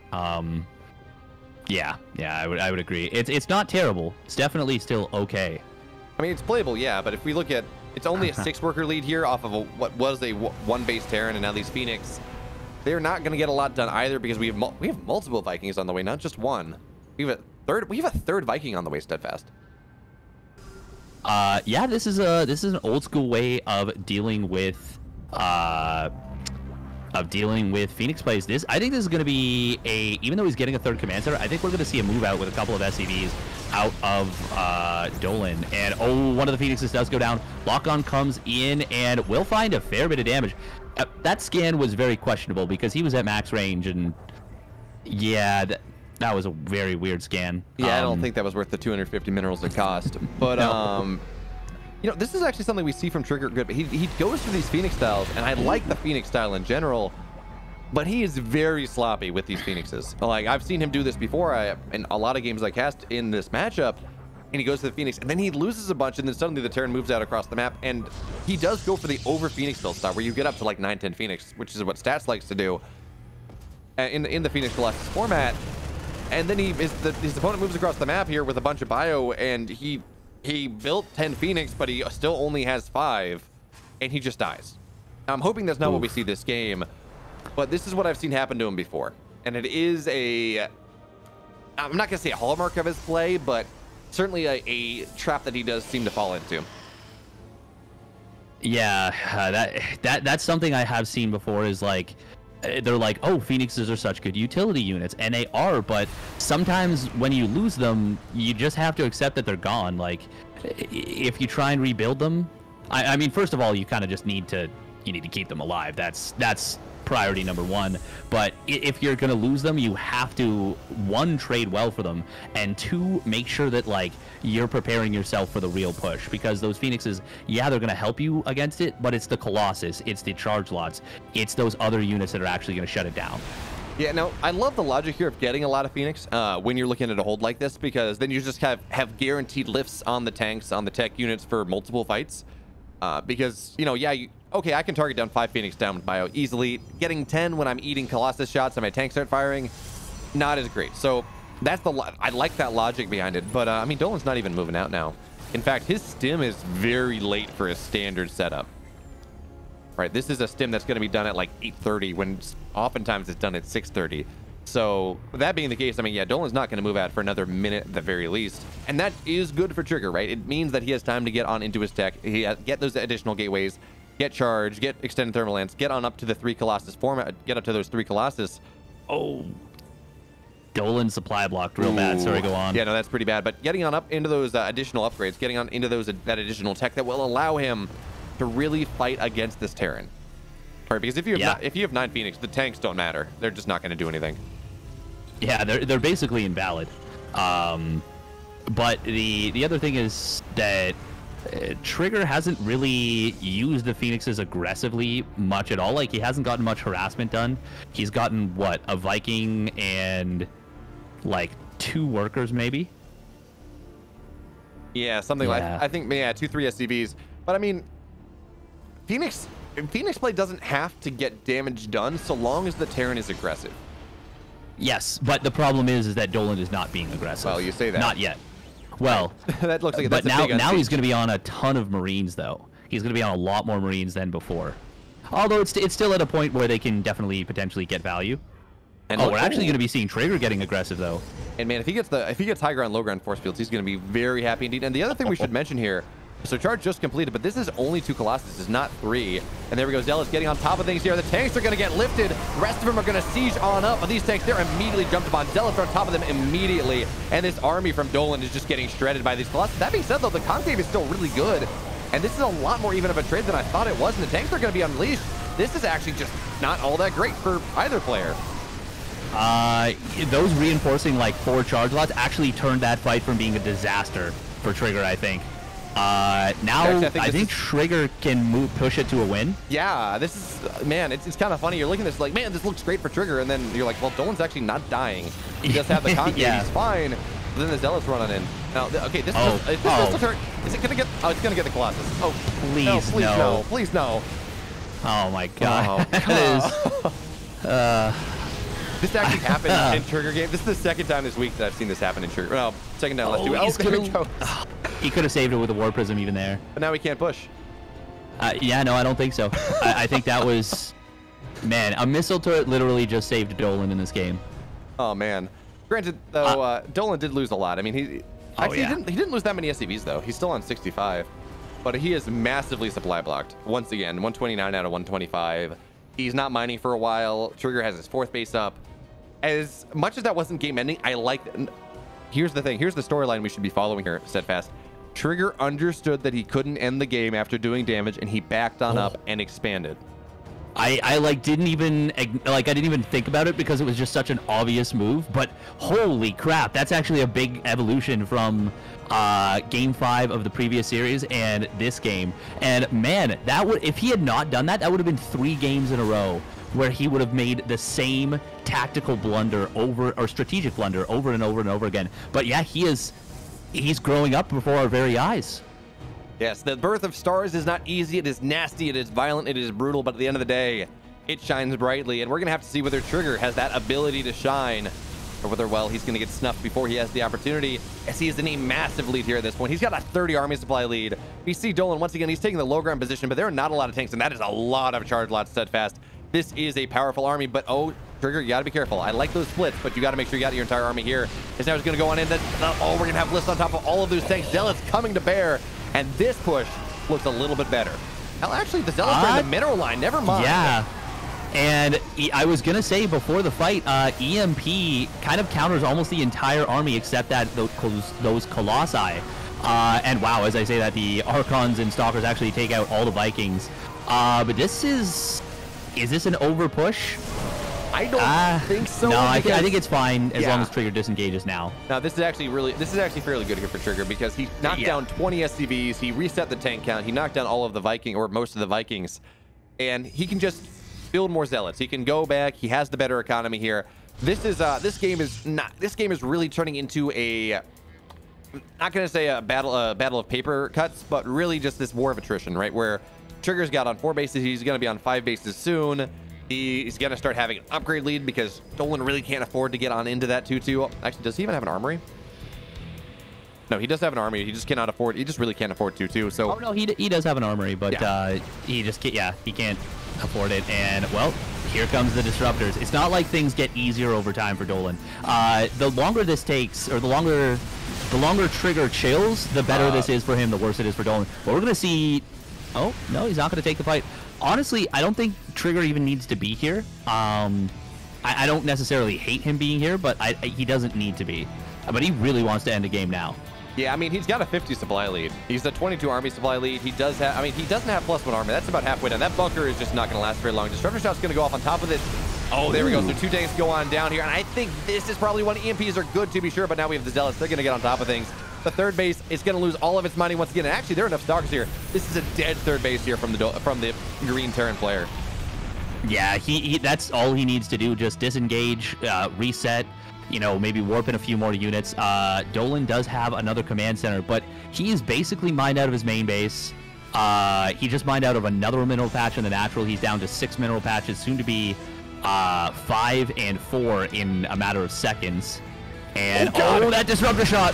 Yeah, I would agree. It's not terrible. It's definitely still okay. I mean, it's playable, yeah, but if we look at It's only a 6-worker lead here off of what was a 1-base Terran, and now these Phoenix. They're not going to get a lot done either because we have multiple Vikings on the way, not just one. We have a third Viking on the way, Steadfast. Yeah, this is an old school way of dealing with Phoenix plays. I think this is going to be even though he's getting a third command center, I think we're going to see a move out with a couple of SCVs out of Dolan. And one of the Phoenixes does go down. Lock-on comes in and will find a fair bit of damage. That scan was very questionable because he was at max range, and yeah, that was a very weird scan. Yeah, I don't think that was worth the 250 minerals it cost. But no. You know, this is actually something we see from TriGGeR good. But he goes for these Phoenix styles, and I like the Phoenix style in general. But he is very sloppy with these Phoenixes. Like, I've seen him do this before in a lot of games I cast in this matchup. And he goes to the Phoenix, and then he loses a bunch, and then suddenly the Terran moves out across the map, and he does go for the over Phoenix build style, where you get up to like 9-10 Phoenix, which is what Stats likes to do in the Phoenix Colossus format. And then his opponent moves across the map here with a bunch of bio, and he built 10 Phoenix, but he still only has 5, and he just dies. I'm hoping that's not what we see this game, but this is what I've seen happen to him before, and it is I'm not gonna say a hallmark of his play, but certainly a trap that he does seem to fall into. Yeah, that's something I have seen before. Is like, they're like, oh, Phoenixes are such good utility units, and they are, but sometimes when you lose them, you just have to accept that they're gone. Like, if you try and rebuild them, I mean, first of all, you kind of just need to keep them alive. That's priority number one. But if you're gonna lose them, you have to, 1, trade well for them, and 2, make sure that like you're preparing yourself for the real push, because those Phoenixes, yeah, they're gonna help you against it, but it's the Colossus, it's the charge lots, it's those other units that are actually gonna shut it down. Yeah, no, I love the logic here of getting a lot of Phoenix when you're looking at a hold like this, because then you just have guaranteed lifts on the tanks, on the tech units for multiple fights. Because, you know, yeah, okay, I can target down 5 Phoenix down with bio easily. Getting 10 when I'm eating Colossus shots and my tanks start firing, not as great. So that's I like that logic behind it. But, I mean, Dolan's not even moving out now. In fact, his stim is very late for a standard setup. Right, this is a stim that's going to be done at like 8:30 when oftentimes it's done at 6:30. So that being the case, I mean, yeah, Dolan's not going to move out for another minute at the very least. And that is good for TriGGeR, right? It means that he has time to get on into his tech, get those additional gateways, get charge, get extended thermal lance, get on up to the 3 Colossus format, get up to those 3 Colossus. Oh, Dolan supply blocked real bad. Sorry, go on. Yeah, no, that's pretty bad. But getting on up into those additional upgrades, getting on into that additional tech that will allow him to really fight against this Terran. Right, because if you have 9 Phoenix, the tanks don't matter. They're just not going to do anything. Yeah, they're basically invalid. But the other thing is that TriGGeR hasn't really used the Phoenixes aggressively much at all. Like, he hasn't gotten much harassment done. He's gotten, what, a Viking and like 2 workers maybe? Yeah, something like, I think, yeah, 2-3 SCVs. But I mean, Phoenix play doesn't have to get damage done so long as the Terran is aggressive. Yes, but the problem is that Dolan is not being aggressive. Well, you say that. Not yet. Well, that looks like but that's now he's going to be on a ton of Marines, though. He's going to be on a lot more Marines than before. Although it's still at a point where they can definitely potentially get value. And we're actually going to be seeing TriGGeR getting aggressive, though. And man, if he gets high ground, low ground force fields, he's going to be very happy indeed. And the other thing we should mention here. So charge just completed, but this is only 2 Colossus, not 3. And there we go, Zealous getting on top of things here. The tanks are going to get lifted. The rest of them are going to siege on up. But these tanks, they're immediately jumped upon. Zealous are on top of them immediately. And this army from Dolan is just getting shredded by these Colossus. That being said, though, the concave is still really good. And this is a lot more even of a trade than I thought it was. And the tanks are going to be unleashed. This is actually just not all that great for either player. Those reinforcing like 4 charge lots actually turned that fight from being a disaster for TriGGeR, I think. Now actually, I think TriGGeR can push it to a win. Yeah, this is, man, it's kind of funny. You're looking at this like, man, this looks great for TriGGeR, and then you're like, well, Dolan's actually not dying. He just have the concave, yeah. He's fine. But then the Zealous running in. Now, okay, this is turn. Is it gonna get? Oh, it's gonna get the Colossus. Oh, please no, please no. Oh my God. This actually happened in TriGGeR game. This is the second time this week that I've seen this happen in TriGGeR. No, second time. Let's do it. He could have saved it with a War Prism even there. But now we can't push. Yeah, no, I don't think so. I think that was, man, a missile turret literally just saved Dolan in this game. Oh man. Granted, though, Dolan did lose a lot. I mean, he didn't lose that many SCVs though. He's still on 65, but he is massively supply blocked. Once again, 129 out of 125. He's not mining for a while. TriGGeR has his 4th base up. As much as that wasn't game ending, I like. Here's the thing. Here's the storyline we should be following here. Steadfast. TriGGeR understood that he couldn't end the game after doing damage, and he backed on up and expanded. I like didn't even think about it because it was just such an obvious move, but holy crap, that's actually a big evolution from game 5 of the previous series and this game. And man, that would, if he had not done that, that would have been 3 games in a row where he would have made the same tactical blunder or strategic blunder over and over and over again. But yeah, he's growing up before our very eyes. Yes, the birth of stars is not easy. It is nasty. It is violent. It is brutal. But at the end of the day, it shines brightly. And we're going to have to see whether TriGGeR has that ability to shine or whether, well, he's going to get snuffed before he has the opportunity, as he is in a massive lead here at this point. He's got a 30 army supply lead. We see Dolan, once again, he's taking the low ground position, but there are not a lot of tanks, and that is a lot of charge lots Steadfast. This is a powerful army, but oh, TriGGeR, you got to be careful. I like those splits, but you got to make sure you got your entire army here. As now he's going to go on in. Oh, we're going to have lists on top of all of those tanks. Zealots coming to bear. And this push looks a little bit better. Hell, actually, the Zealots are in the mineral line. Never mind. Yeah. And I was going to say before the fight, EMP kind of counters almost the entire army except that those Colossi. And wow, as I say that, the Archons and Stalkers actually take out all the Vikings. But this is this an over push? I don't think so. No, I think it's fine as long as TriGGeR disengages now. Now this is actually fairly good here for TriGGeR because he knocked down 20 SCVs, he reset the tank count, he knocked down all of the Viking or most of the Vikings, and he can just build more Zealots. He can go back. He has the better economy here. This game is really turning into a, I'm not gonna say a battle of paper cuts, but really just this war of attrition, right? Where TriGGeR's got on 4 bases, he's gonna be on 5 bases soon. He's going to start having an upgrade lead because Dolan really can't afford to get on into that 2-2. Actually, does he even have an armory? No, he does have an armory. He just cannot afford. He just really can't afford 2-2. So. Oh no, he does have an armory, but he just can't. he can't afford it. And well, here comes the disruptors. It's not like things get easier over time for Dolan. The longer this takes, or the longer TriGGeR chills, the better this is for him. The worse it is for Dolan. But we're going to see. Oh no, he's not going to take the fight. Honestly, I don't think TriGGeR even needs to be here. I don't necessarily hate him being here, but he doesn't need to be. But he really wants to end the game now. Yeah, I mean, he's got a 50 supply lead. He's a 22 army supply lead. He does have, I mean, he doesn't have +1 army. That's about halfway down. That bunker is just not going to last very long. Disruptor shot's going to go off on top of this. Oh, there we go. So 2 tanks go on down here. And I think this is probably when EMPs are good to be sure, but now we have the Zealots. They're going to get on top of things. The 3rd base is going to lose all of its money once again. And actually, there are enough Stalkers here. This is a dead 3rd base here from the green Terran player. Yeah, that's all he needs to do. Just disengage, reset, you know, maybe warp in a few more units. Dolan does have another command center, but he's basically mined out of his main base. He just mined out of another mineral patch in the natural. He's down to 6 mineral patches, soon to be 5 and 4 in a matter of seconds. And oh, that disruptor shot!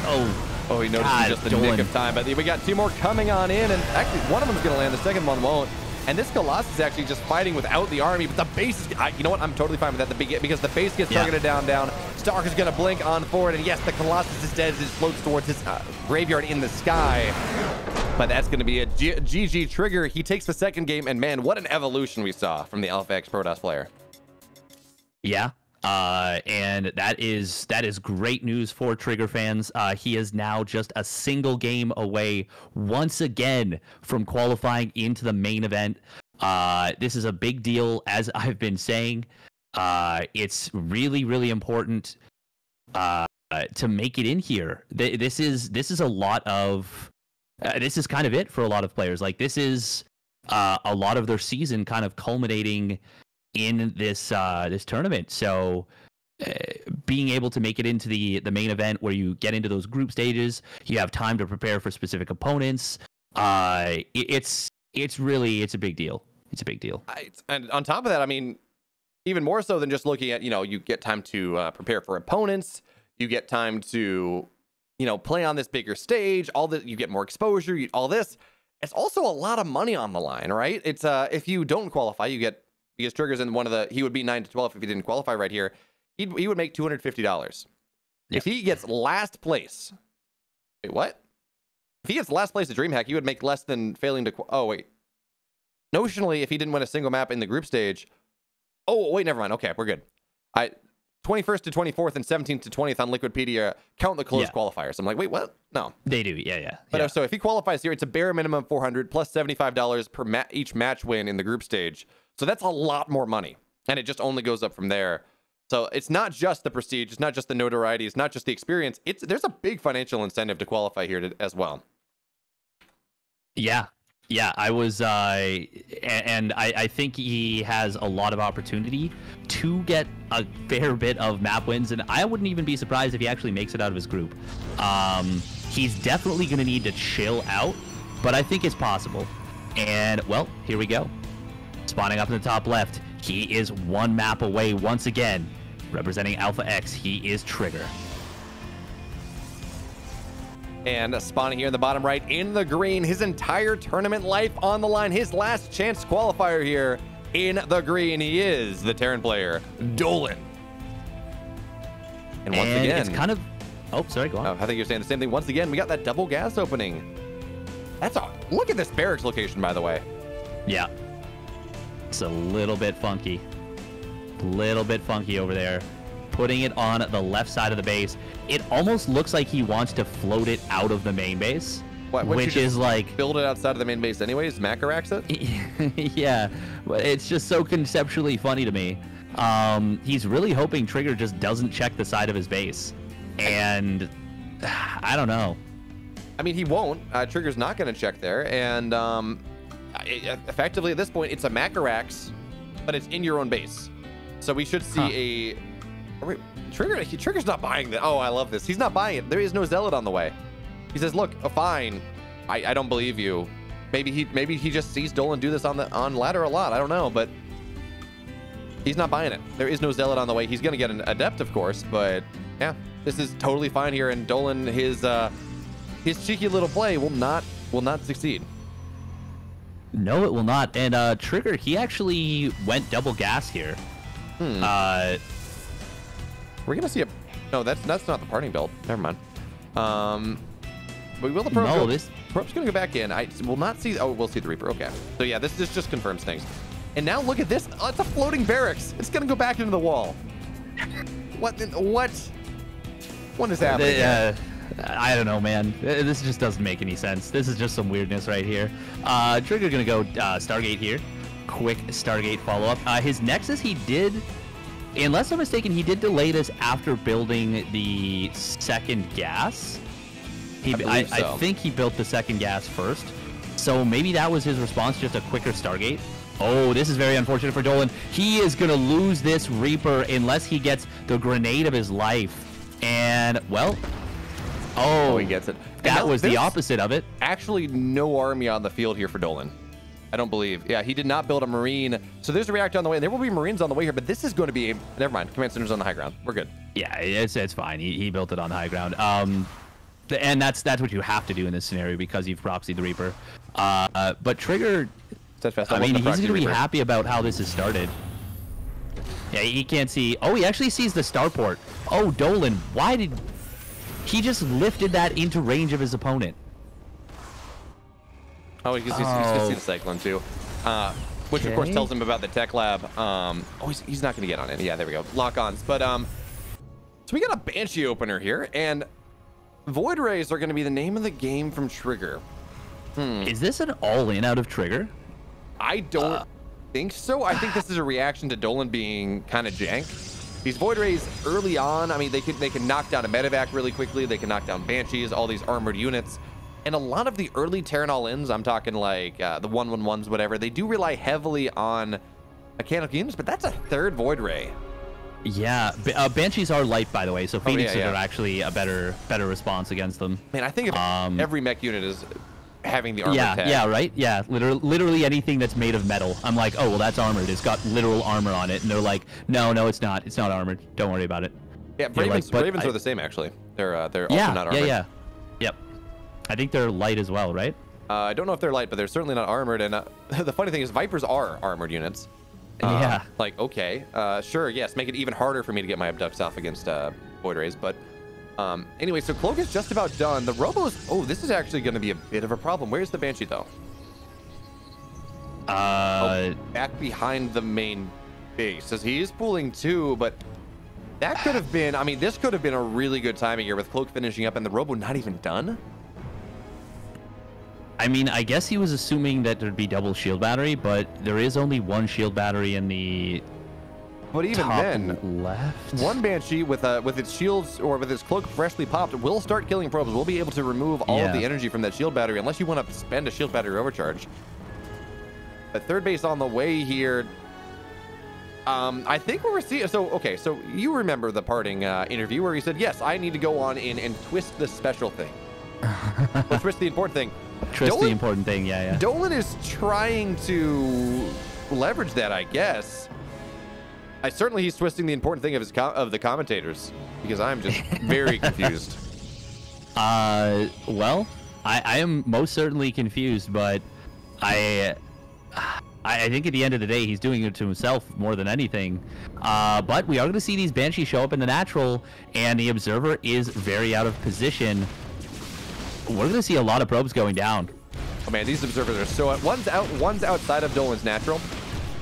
Oh, he noticed in just the nick of time. But we got 2 more coming on in, and actually one of them's going to land. The second one won't. And this Colossus is actually just fighting without the army, but the base is, you know what? I'm totally fine with that because the base gets targeted down. Stalker's going to blink on forward, and yes, the Colossus is dead as it floats towards his graveyard in the sky. But that's going to be a GG TriGGeR. He takes the 2nd game, and man, what an evolution we saw from the Alpha X Protoss player. Yeah. And that is great news for TriGGeR fans. He is now just a single game away once again from qualifying into the main event. This is a big deal, as I've been saying. It's really, really important to make it in here. This is a lot of this is kind of it for a lot of players. Like, this is a lot of their season kind of culminating in this this tournament. So being able to make it into the main event, where you get into those group stages, you have time to prepare for specific opponents. It's a big deal. It's a big deal. And on top of that, I mean, even more so than just looking at, you know, you get time to prepare for opponents, you get time to, you know, play on this bigger stage, all that, you get more exposure, all this. it's also a lot of money on the line, right? It's if you don't qualify, you get, because TriGGeR's in one of the, he would be 9 to 12 if he didn't qualify right here. He would make $250. Yeah. If he gets last place, wait, what? If he gets last place at Dreamhack, he would make less than failing to. Oh wait, notionally, if he didn't win a single map in the group stage. Oh wait, never mind. Okay, we're good. 21st to 24th and 17th to 20th on Liquipedia count the closed qualifiers. I'm like, wait, what? No, they do. Yeah. But so if he qualifies here, it's a bare minimum 400 plus $75 per each match win in the group stage. So that's a lot more money, and it just only goes up from there. So it's not just the prestige, it's not just the notoriety, it's not just the experience. There's a big financial incentive to qualify here as well. Yeah, I was, and I think he has a lot of opportunity to get a fair bit of map wins, and I wouldn't even be surprised if he actually makes it out of his group. He's definitely going to need to chill out, but I think it's possible. And, well, here we go. Spawning up in the top left, he is one map away once again. Representing Alpha X, he is TriGGeR. And spawning here in the bottom right in the green, his entire tournament life on the line. His last chance qualifier here in the green. He is the Terran player, Dolan. And once again, it's kind of... Oh, sorry, go on. I think you're saying the same thing. Once again, we got that double gas opening. Look at this barracks location, by the way. Yeah. It's a little bit funky. Little bit funky over there. Putting it on the left side of the base. It almost looks like he wants to float it out of the main base. Which is like... build it outside of the main base anyways? Macarax it? Yeah. But it's just so conceptually funny to me. He's really hoping TriGGeR just doesn't check the side of his base. And... I don't know. I mean, he won't. TriGGeR's not going to check there. And effectively at this point, it's a Macarax, but it's in your own base. So we should see a... Wait, TriGGeR's not buying that. Oh, I love this. He's not buying it. There is no Zealot on the way. He says, look, fine. I don't believe you. Maybe he just sees Dolan do this on ladder a lot. I don't know, but he's not buying it. There is no Zealot on the way. He's going to get an Adept, of course, but yeah, this is totally fine here. And Dolan, his cheeky little play will not succeed. No, it will not. And TriGGeR, he actually went double gas here. We're gonna see a... No, that's not the parting build. Never mind. But will the probe? No, probe's gonna go back in. I will not see... Oh, we'll see the Reaper. Okay. So yeah, this just confirms things. And now look at this. Oh, it's a floating barracks. It's gonna go back into the wall. What is happening? I don't know, man. This just doesn't make any sense. This is just some weirdness right here. TriGGeR gonna go Stargate here. Quick Stargate follow-up. His Nexus, he did, unless I'm mistaken, he did delay this after building the second gas. I think he built the second gas first. So maybe that was his response, just a quicker Stargate. Oh, this is very unfortunate for Dolan. He is going to lose this Reaper unless he gets the grenade of his life. And, well... Oh, he gets it. That was the opposite of it. Actually, no army on the field here for Dolan. I don't believe. Yeah, he did not build a Marine. So there's a reactor on the way. There will be Marines on the way here, but this is going to be... Never mind. Command center's on the high ground. We're good. Yeah, it's fine. He built it on the high ground. And that's what you have to do in this scenario because you've proxied the Reaper. But TriGGeR... I mean, he's going to be happy about how this has started. Yeah, he can't see... Oh, he actually sees the starport. Oh, Dolan, why did... He just lifted that into range of his opponent. Oh, he's going to see the Cyclone, too. Which, of course, tells him about the tech lab. Oh, he's not going to get on it. Yeah, there we go. Lock-ons. But, so we got a Banshee opener here, and Void Rays are going to be the name of the game from TriGGeR. Is this an all-in out of TriGGeR? I don't think so. I think this is a reaction to Dolan being kind of jank. These Void Rays early on, I mean, they can knock down a medevac really quickly. They can knock down Banshees, all these armored units. And a lot of the early Terran all-ins, I'm talking like the 111s, whatever, they do rely heavily on mechanical units, but that's a third Void Ray. Yeah, Banshees are light, by the way, so Phoenixes are actually a better response against them. Man, I think if every mech unit is having the armor tag. Yeah, right? Yeah, literally anything that's made of metal. I'm like, oh, well, that's armored. It's got literal armor on it. And they're like, no, it's not. It's not armored. Don't worry about it. Yeah, Ravens are the same, actually. They're also not armored. Yeah. Yep. I think they're light as well, right? I don't know if they're light, but they're certainly not armored. And the funny thing is, Vipers are armored units. Yeah. Like, okay, sure, yes, make it even harder for me to get my abducts off against Void Rays. But anyway, so Cloak is just about done. The Robos, oh, this is actually going to be a bit of a problem. Where's the Banshee, though? Back behind the main base. As he is pulling 2, but that could have been, I mean, this could have been a really good timing here with Cloak finishing up and the Robo not even done. I mean, I guess he was assuming that there'd be double shield battery, but there is only one shield battery in the But even top then, left. one Banshee with its shields or with its cloak freshly popped will start killing probes. We'll be able to remove all of the energy from that shield battery unless you want to spend a shield battery overcharge. But third base on the way here. I think what we're seeing. So okay, so you remember the parting interview where he said, "Yes, I need to go on in and twist the special thing." Well, twist the important thing. Twist the important thing, yeah. Dolan is trying to leverage that, I guess. Certainly he's twisting the important thing of the commentators, because I'm just very confused. Well, I am most certainly confused, but I think at the end of the day, he's doing it to himself more than anything. But we are going to see these Banshees show up in the natural, and the Observer is very out of position. We're going to see a lot of probes going down. Oh man, these Observers are so... One's outside of Dolan's natural,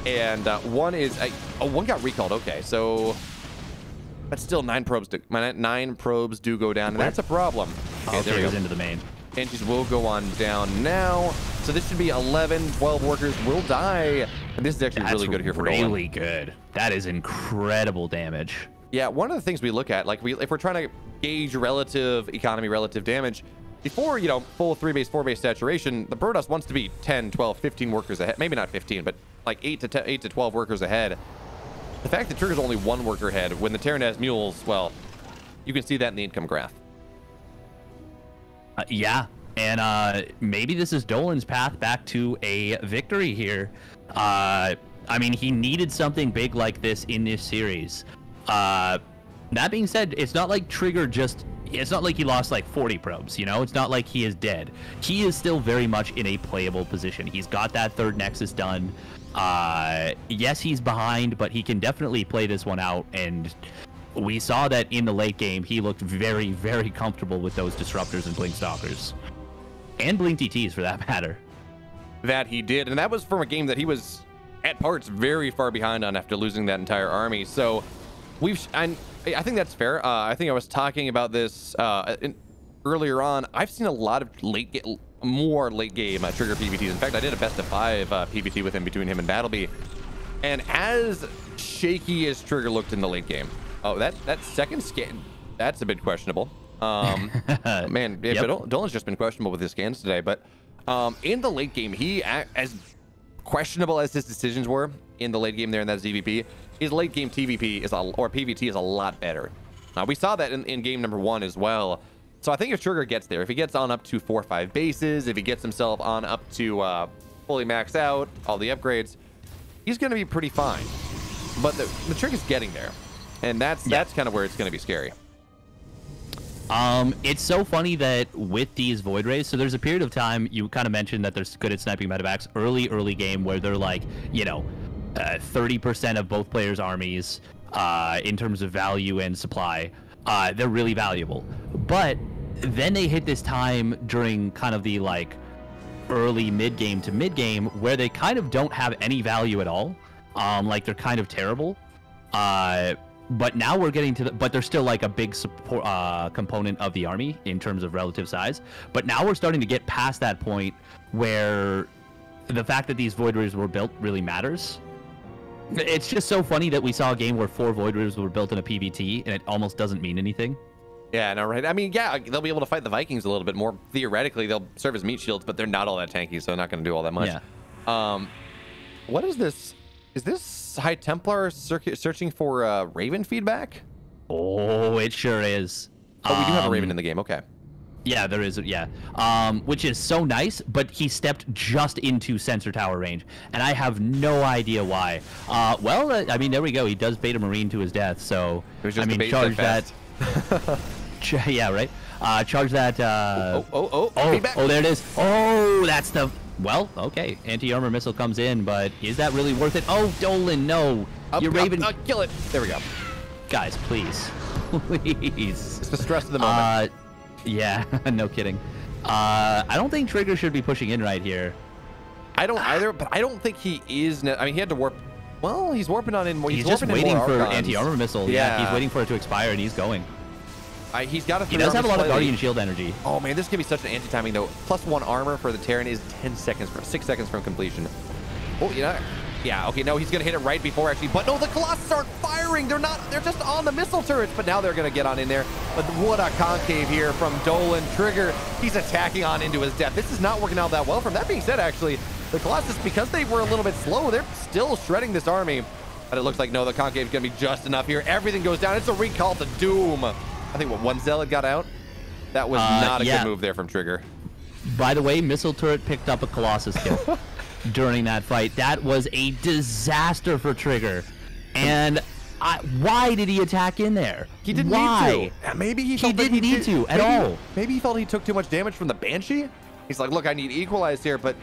and one is... one got recalled. Okay, so... But still, 9 probes do go down, and that's a problem. Okay, there he goes into the main. Banshees will go on down now. So this should be 11, 12 workers will die. And this is actually really good here for Dolan. Really good. That is incredible damage. Yeah, one of the things we look at, like if we're trying to gauge relative economy, relative damage, before, you know, full 3-base, 4-base saturation, the Protoss wants to be 10, 12, 15 workers ahead. Maybe not 15, but like 8 to 12 workers ahead. The fact that TriGGeR's only 1 worker ahead when the Terran has mules, well, you can see that in the income graph. Yeah, and maybe this is Dolan's path back to a victory here. I mean, he needed something big like this in this series. That being said, it's not like TriGGeR just... It's not like he lost like 40 probes, you know? It's not like he is dead. He is still very much in a playable position. He's got that third Nexus done. Yes, he's behind, but he can definitely play this one out, and we saw that in the late game. He looked very, very comfortable with those Disruptors and Blink Stalkers. And Blink TTs, for that matter. That he did, and that was from a game that he was, at parts, very far behind on after losing that entire army. So, I think that's fair. I think I was talking about this earlier on. I've seen a lot of more late game TriGGeR PvTs. In fact, I did a best of 5 PvT with him between him and Battleby. And as shaky as TriGGeR looked in the late game, that second scan, that's a bit questionable. Man, Dolan's just been questionable with his scans today. But in the late game, as questionable as his decisions were in the late game there in that ZVP, his late game TVP or PvT is a lot better. We saw that in game number 1 as well. So I think if TriGGeR gets there, if he gets on up to 4 or 5 bases, if he gets himself on up to fully maxed out, all the upgrades, he's going to be pretty fine. But the trick is getting there, and that's kind of where it's going to be scary. It's so funny that with these Void Rays, so there's a period of time, you kind of mentioned that they're good at sniping medevacs early game, where they're like, you know, 30% of both players' armies in terms of value and supply. They're really valuable. But then they hit this time during kind of the like early mid-game to mid-game where they kind of don't have any value at all. Like they're kind of terrible. But now we're getting to but they're still like a big support component of the army in terms of relative size. But now we're starting to get past that point where the fact that these Void Rays were built really matters. It's just so funny that we saw a game where 4 Void Rays were built in a PvT and it almost doesn't mean anything. Yeah, no, right. I mean, yeah, they'll be able to fight the Vikings a little bit more. Theoretically, they'll serve as meat shields, but they're not all that tanky, so they're not going to do all that much. Yeah. What is this? Is this High Templar searching for Raven feedback? Oh, it sure is. Oh, we do have a Raven in the game. Okay. Yeah, there is. Yeah. Which is so nice, but he stepped just into sensor tower range, and I have no idea why. Well, I mean, there we go. He does bait a Marine to his death, so it was just I mean, charge that. Yeah, right. Charge that. Oh, there it is. Oh, that's the. Well, okay. Anti-armor missile comes in, but is that really worth it? Oh, Dolan, no. You're Raven. Kill it. There we go. Guys, please. Please. It's the stress of the moment. Yeah, no kidding. I don't think TriGGeR should be pushing in right here. I don't either, but I don't think he is. I mean, he had to warp. Well, he's warping on in more. He's just waiting for anti-armor missile. Yeah, he's waiting for it to expire, and he's going. He's got a. He does have a lot of Guardian Shield energy. Oh man, this is gonna be such an anti-timing though. +1 armor for the Terran is 10 seconds, 6 seconds from completion. Oh yeah. Okay, no, he's gonna hit it right before actually. But no, the Colossus aren't firing. They're not. They're just on the missile turrets. But now they're gonna get on in there. But what a concave here from Dolan. TriGGeR, he's attacking on into his death. This is not working out that well. From that being said, actually, the Colossus, because they were a little bit slow, they're still shredding this army. But it looks like no, the concave is gonna be just enough here. Everything goes down. It's a recall to doom. I think one Zealot got out. That was not a good move there from TriGGeR. By the way, missile turret picked up a Colossus kill during that fight. That was a disaster for TriGGeR. And why did he attack in there? He didn't need to. Maybe he didn't need to at all. Maybe he felt he took too much damage from the Banshee. He's like, look, I need equalize here, but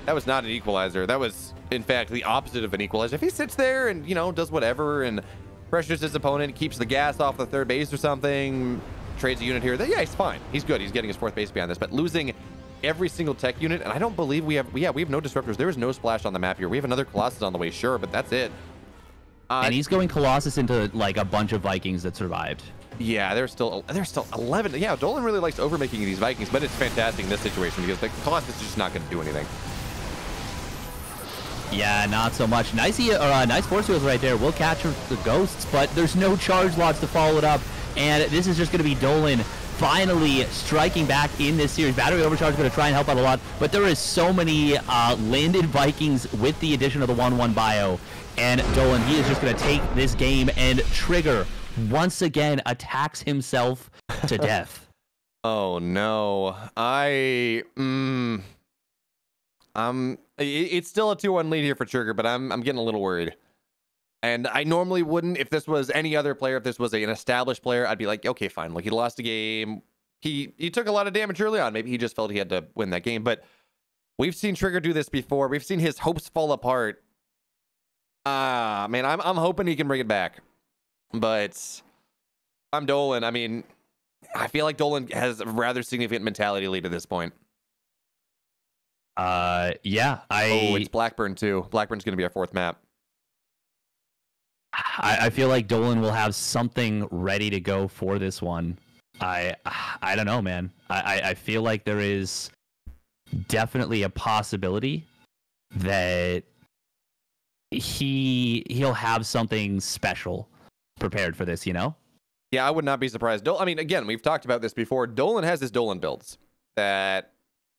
that was not an equalizer. That was, in fact, the opposite of an equalizer. If he sits there and, does whatever and pressures his opponent, keeps the gas off the third base or something, trades a unit here, then yeah, he's fine. He's good. He's getting his fourth base behind this. But losing every single tech unit, and I don't believe we have no disruptors. There is no splash on the map here. We have another Colossus on the way, sure, but that's it. And he's going Colossus into like a bunch of Vikings that survived. Yeah, there's still 11. Yeah, Dolan really likes overmaking these Vikings, but it's fantastic in this situation because the Colossus is just not going to do anything. Yeah, not so much. Nice force fields right there. We'll capture the ghosts, but there's no charge lots to follow it up. And this is just going to be Dolan finally striking back in this series. Battery overcharge is going to try and help out a lot, but there is so many landed Vikings with the addition of the 1/1 bio. And Dolan, he is just going to take this game, and TriGGeR once again attacks himself to death. Oh no. It's still a 2-1 lead here for TriGGeR, but I'm getting a little worried. And I normally wouldn't if this was any other player. If this was an established player, I'd be like, okay, fine. Like, he lost a game. He took a lot of damage early on. Maybe he just felt he had to win that game. But we've seen TriGGeR do this before. We've seen his hopes fall apart. Man, I'm hoping he can bring it back. But I'm Dolan. I mean, I feel like Dolan has a rather significant mentality lead at this point. Yeah. it's Blackburn too. Blackburn's going to be our fourth map. I feel like Dolan will have something ready to go for this one. I don't know, man. I feel like there is definitely a possibility that he'll have something special prepared for this, Yeah, I would not be surprised. I mean, again, we've talked about this before. Dolan has his Dolan builds that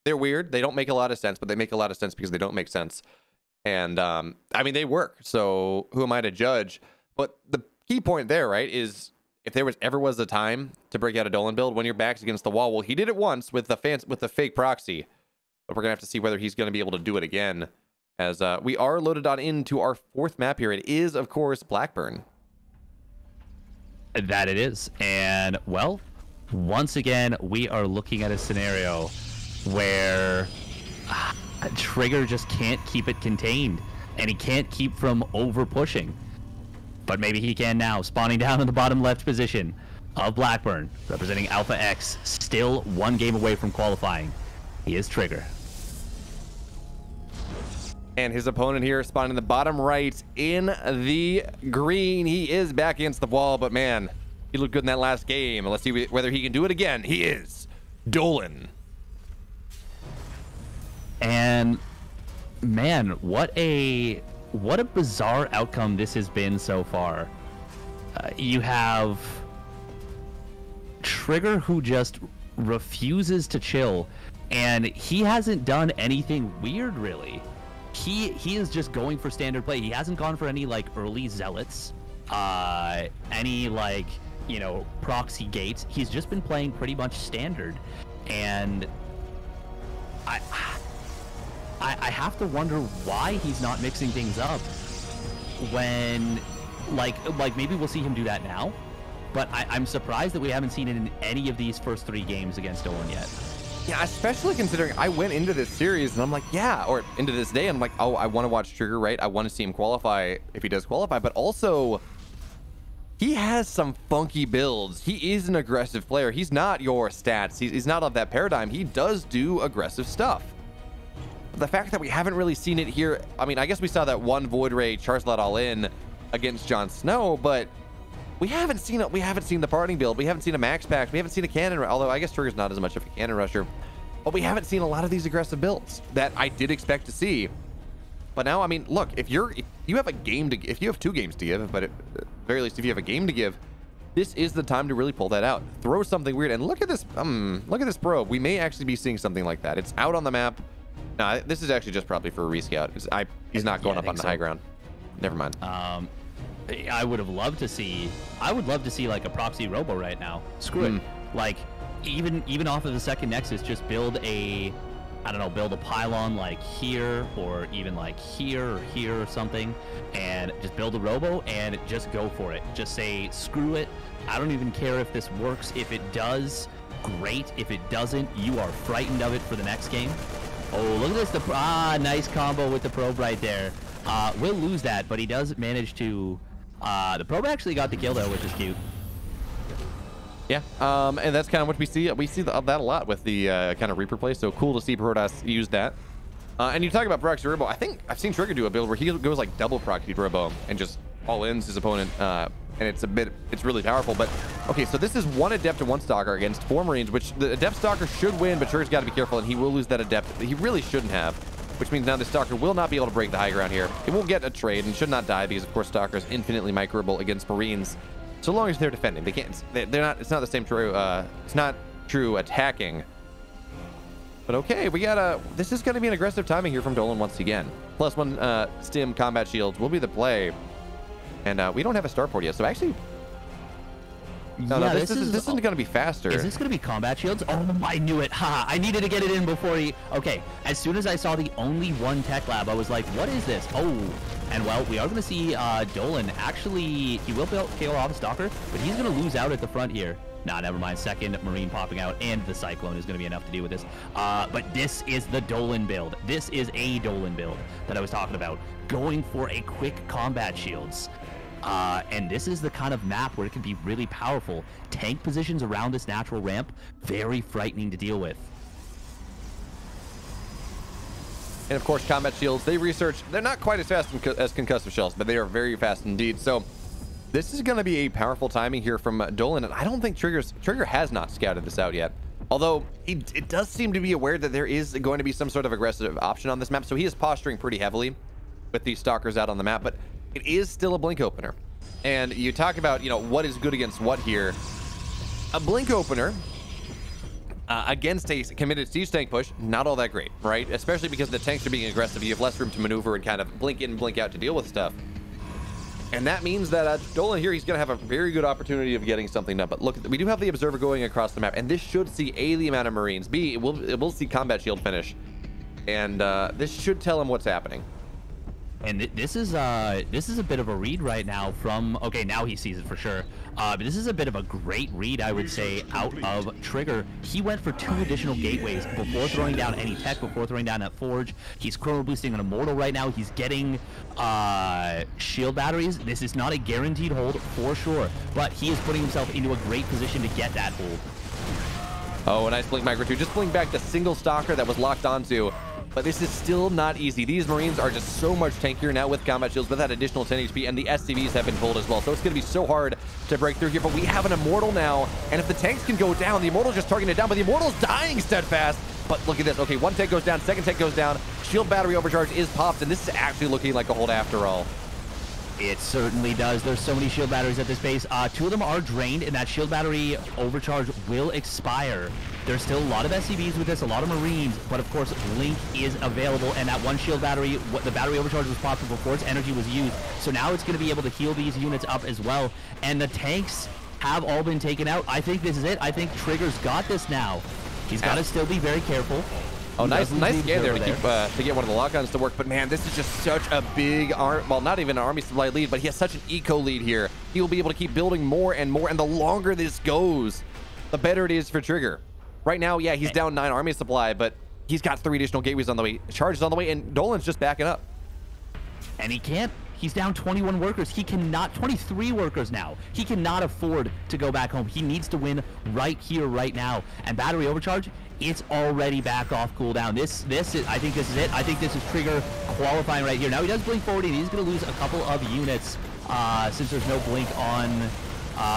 they're weird. They don't make a lot of sense, but they make a lot of sense because they don't make sense. And I mean, they work. So who am I to judge? But the key point there, right, is if there ever was a time to break out a Dolan build when your back's against the wall, well, he did it once with the fake proxy. But we're gonna have to see whether he's gonna be able to do it again. As we are loaded on into our fourth map here. It is, of course, Blackburn. That it is. And well, once again, we are looking at a scenario where TriGGeR just can't keep it contained, and he can't keep from over pushing. But maybe he can now, spawning down in the bottom left position of Blackburn, representing Alpha X, still one game away from qualifying. He is TriGGeR. And his opponent here spawning in the bottom right in the green. He is back against the wall, but man, he looked good in that last game. Let's see whether he can do it again. He is Dolan. And man, what a bizarre outcome this has been so far. You have TriGGeR, who just refuses to chill, and he hasn't done anything weird really. He is just going for standard play. He hasn't gone for any like early zealots, any like proxy gates. He's just been playing pretty much standard, and I have to wonder why he's not mixing things up when, like maybe we'll see him do that now, but I'm surprised that we haven't seen it in any of these first 3 games against Dolan yet. Yeah, especially considering I went into this series and I'm like, yeah, or into this day, and I'm like, oh, I want to watch TriGGeR, right? I want to see him qualify if he does qualify, but also he has some funky builds. He is an aggressive player. He's not your stats. He's not of that paradigm. He does do aggressive stuff. The fact that we haven't really seen it here, I mean, I guess we saw that one Void Ray charge lot Allin against Jon Snow, but we haven't seen it. We haven't seen the parting build. We haven't seen a max pack. We haven't seen a cannon, although I guess TriGGeR's not as much of a cannon rusher, but we haven't seen a lot of these aggressive builds that I did expect to see. But now, I mean, look, if you have a game to, if you have 2 games to give, but at the very least, if you have a game to give, this is the time to really pull that out. Throw something weird, and look at this probe. We may actually be seeing something like that. It's out on the map. No, this is actually just probably for a rescout. He's not going up on the high ground. Never mind. I would have loved to see. I would love to see like a proxy robo right now. Screw it. Like even off of the second Nexus, just build a, I don't know, build a pylon like here or even like here or something, and just build a robo and just go for it. Just say screw it. I don't even care if this works. If it does, great. If it doesn't, you are frightened of it for the next game. Oh, look at this. Nice combo with the probe right there. We'll lose that, but he does manage to... the probe actually got the kill, though, which is cute. Yeah, and that's kind of what we see. We see that a lot with the kind of Reaper play, so cool to see Protoss use that. And you talk about proxy robo. I think I've seen TriGGeR do a build where he goes like double proxy robo and just all-ins his opponent, and it's really powerful. But okay, so this is 1 Adept and 1 Stalker against 4 Marines, which the Adept Stalker should win, but TriGGeR's got to be careful, and he will lose that Adept. He really shouldn't have, which means now the Stalker will not be able to break the high ground here. It will get a trade and should not die because, of course, Stalker is infinitely microable against Marines, so long as they're defending. They can't. They're not. It's not the same true. It's not true attacking. But okay, we got a. This is going to be an aggressive timing here from Dolan once again. +1 stim combat shields will be the play, and we don't have a starport yet, so actually. No, this isn't going to be faster. Is this going to be combat shields? Oh, I knew it. Ha! I needed to get it in before he... Okay, as soon as I saw the only 1 tech lab, I was like, what is this? Oh, and well, we are going to see Dolan. Actually, he will KO off a Stalker, but he's going to lose out at the front here. Nah, never mind. Second Marine popping out, and the Cyclone is going to be enough to deal with this. But this is the Dolan build. This is a Dolan build that I was talking about. Going for a quick combat shields. And this is the kind of map where it can be really powerful. Tank positions around this natural ramp, very frightening to deal with. And of course, combat shields, they research, they're not quite as fast as concussive shells, but they are very fast indeed. So this is going to be a powerful timing here from Dolan, and I don't think TriGGeR has not scouted this out yet. Although it does seem to be aware that there is going to be some sort of aggressive option on this map, so he is posturing pretty heavily with these Stalkers out on the map, but it is still a blink opener. And you talk about, you know, what is good against what here. A blink opener against a committed siege tank push, not all that great, right? Especially because the tanks are being aggressive. You have less room to maneuver and kind of blink in and blink out to deal with stuff. And that means that Dolan here, he's going to have a very good opportunity of getting something done. But look, we do have the Observer going across the map, and this should see A, the amount of Marines, B, it will see combat shield finish. And this should tell him what's happening. And this is a bit of a read right now from, okay, now he sees it for sure. But this is a bit of a great read, I would say, out of TriGGeR. He went for 2 additional gateways before throwing down any tech, before throwing down that forge. He's chrono boosting an immortal right now. He's getting shield batteries. This is not a guaranteed hold for sure, but he is putting himself into a great position to get that hold. Oh, a nice blink micro 2. Just blink back the single Stalker that was locked onto. But this is still not easy. These Marines are just so much tankier now with combat shields, with that additional 10 HP, and the SCVs have been pulled as well. So it's going to be so hard to break through here. But we have an Immortal now, and if the tanks can go down, the Immortal's just targeting it down, but the Immortal's dying steadfast. But look at this. Okay, 1 tank goes down, 2nd tank goes down. Shield battery overcharge is popped, and this is actually looking like a hold after all. It certainly does. There's so many shield batteries at this base. 2 of them are drained, and that shield battery overcharge will expire. There's still a lot of SCVs with this, a lot of Marines, but of course, Link is available, and that 1 shield battery, the battery overcharge was popped before its energy was used, so now it's going to be able to heal these units up as well, and the tanks have all been taken out. I think this is it. I think TriGGeR's got this now. He's got to still be very careful. Oh, nice scan there to keep to get one of the lock-ons to work. But man, this is just such a big well, not even an army supply lead, but he has such an eco lead here. he will be able to keep building more and more. And the longer this goes, the better it is for TriGGeR. Right now, yeah, he's down 9 army supply, but he's got 3 additional gateways on the way, charges on the way, and Dolan's just backing up. And he can't. He's down 21 workers. He cannot, 23 workers now. He cannot afford to go back home. He needs to win right here, right now. And battery overcharge, it's already back off cooldown. This is, I think this is it. I think this is TriGGeR qualifying right here. Now he does blink forward, and he's going to lose a couple of units since there's no blink on,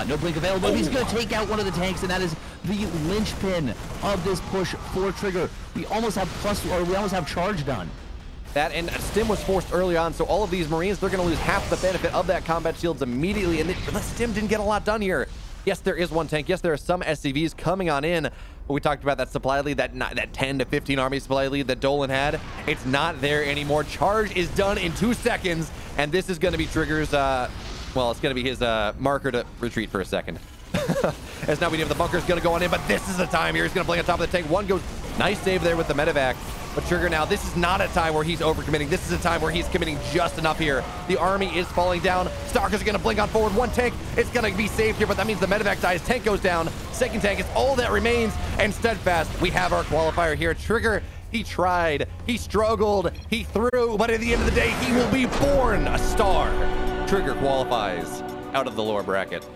no blink available. He's going to take out one of the tanks, and that is the linchpin of this push for TriGGeR. We almost have we almost have charge done. That and Stim was forced early on, so all of these Marines, they're going to lose half the benefit of that combat shields immediately, and Stim didn't get a lot done here. Yes, there is one tank. Yes, there are some SCVs coming on in. We talked about that supply lead, that 10 to 15 army supply lead that Dolan had. It's not there anymore. Charge is done in 2 seconds, and this is going to be TriGGeR's, well, it's going to be his marker to retreat for a second. As now we have the bunker's going to go on in, but this is the time here. He's going to blink on top of the tank. One goes, nice save there with the medevac. But TriGGeR now, this is not a time where he's overcommitting. This is a time where he's committing just enough here. The army is falling down. Stalkers are going to blink on forward. One tank, it's going to be saved here, but that means the medevac dies. Tank goes down. Second tank is all that remains. And steadfast, we have our qualifier here. TriGGeR, he tried, he struggled, he threw, but at the end of the day, he will be born a star. TriGGeR qualifies out of the lower bracket.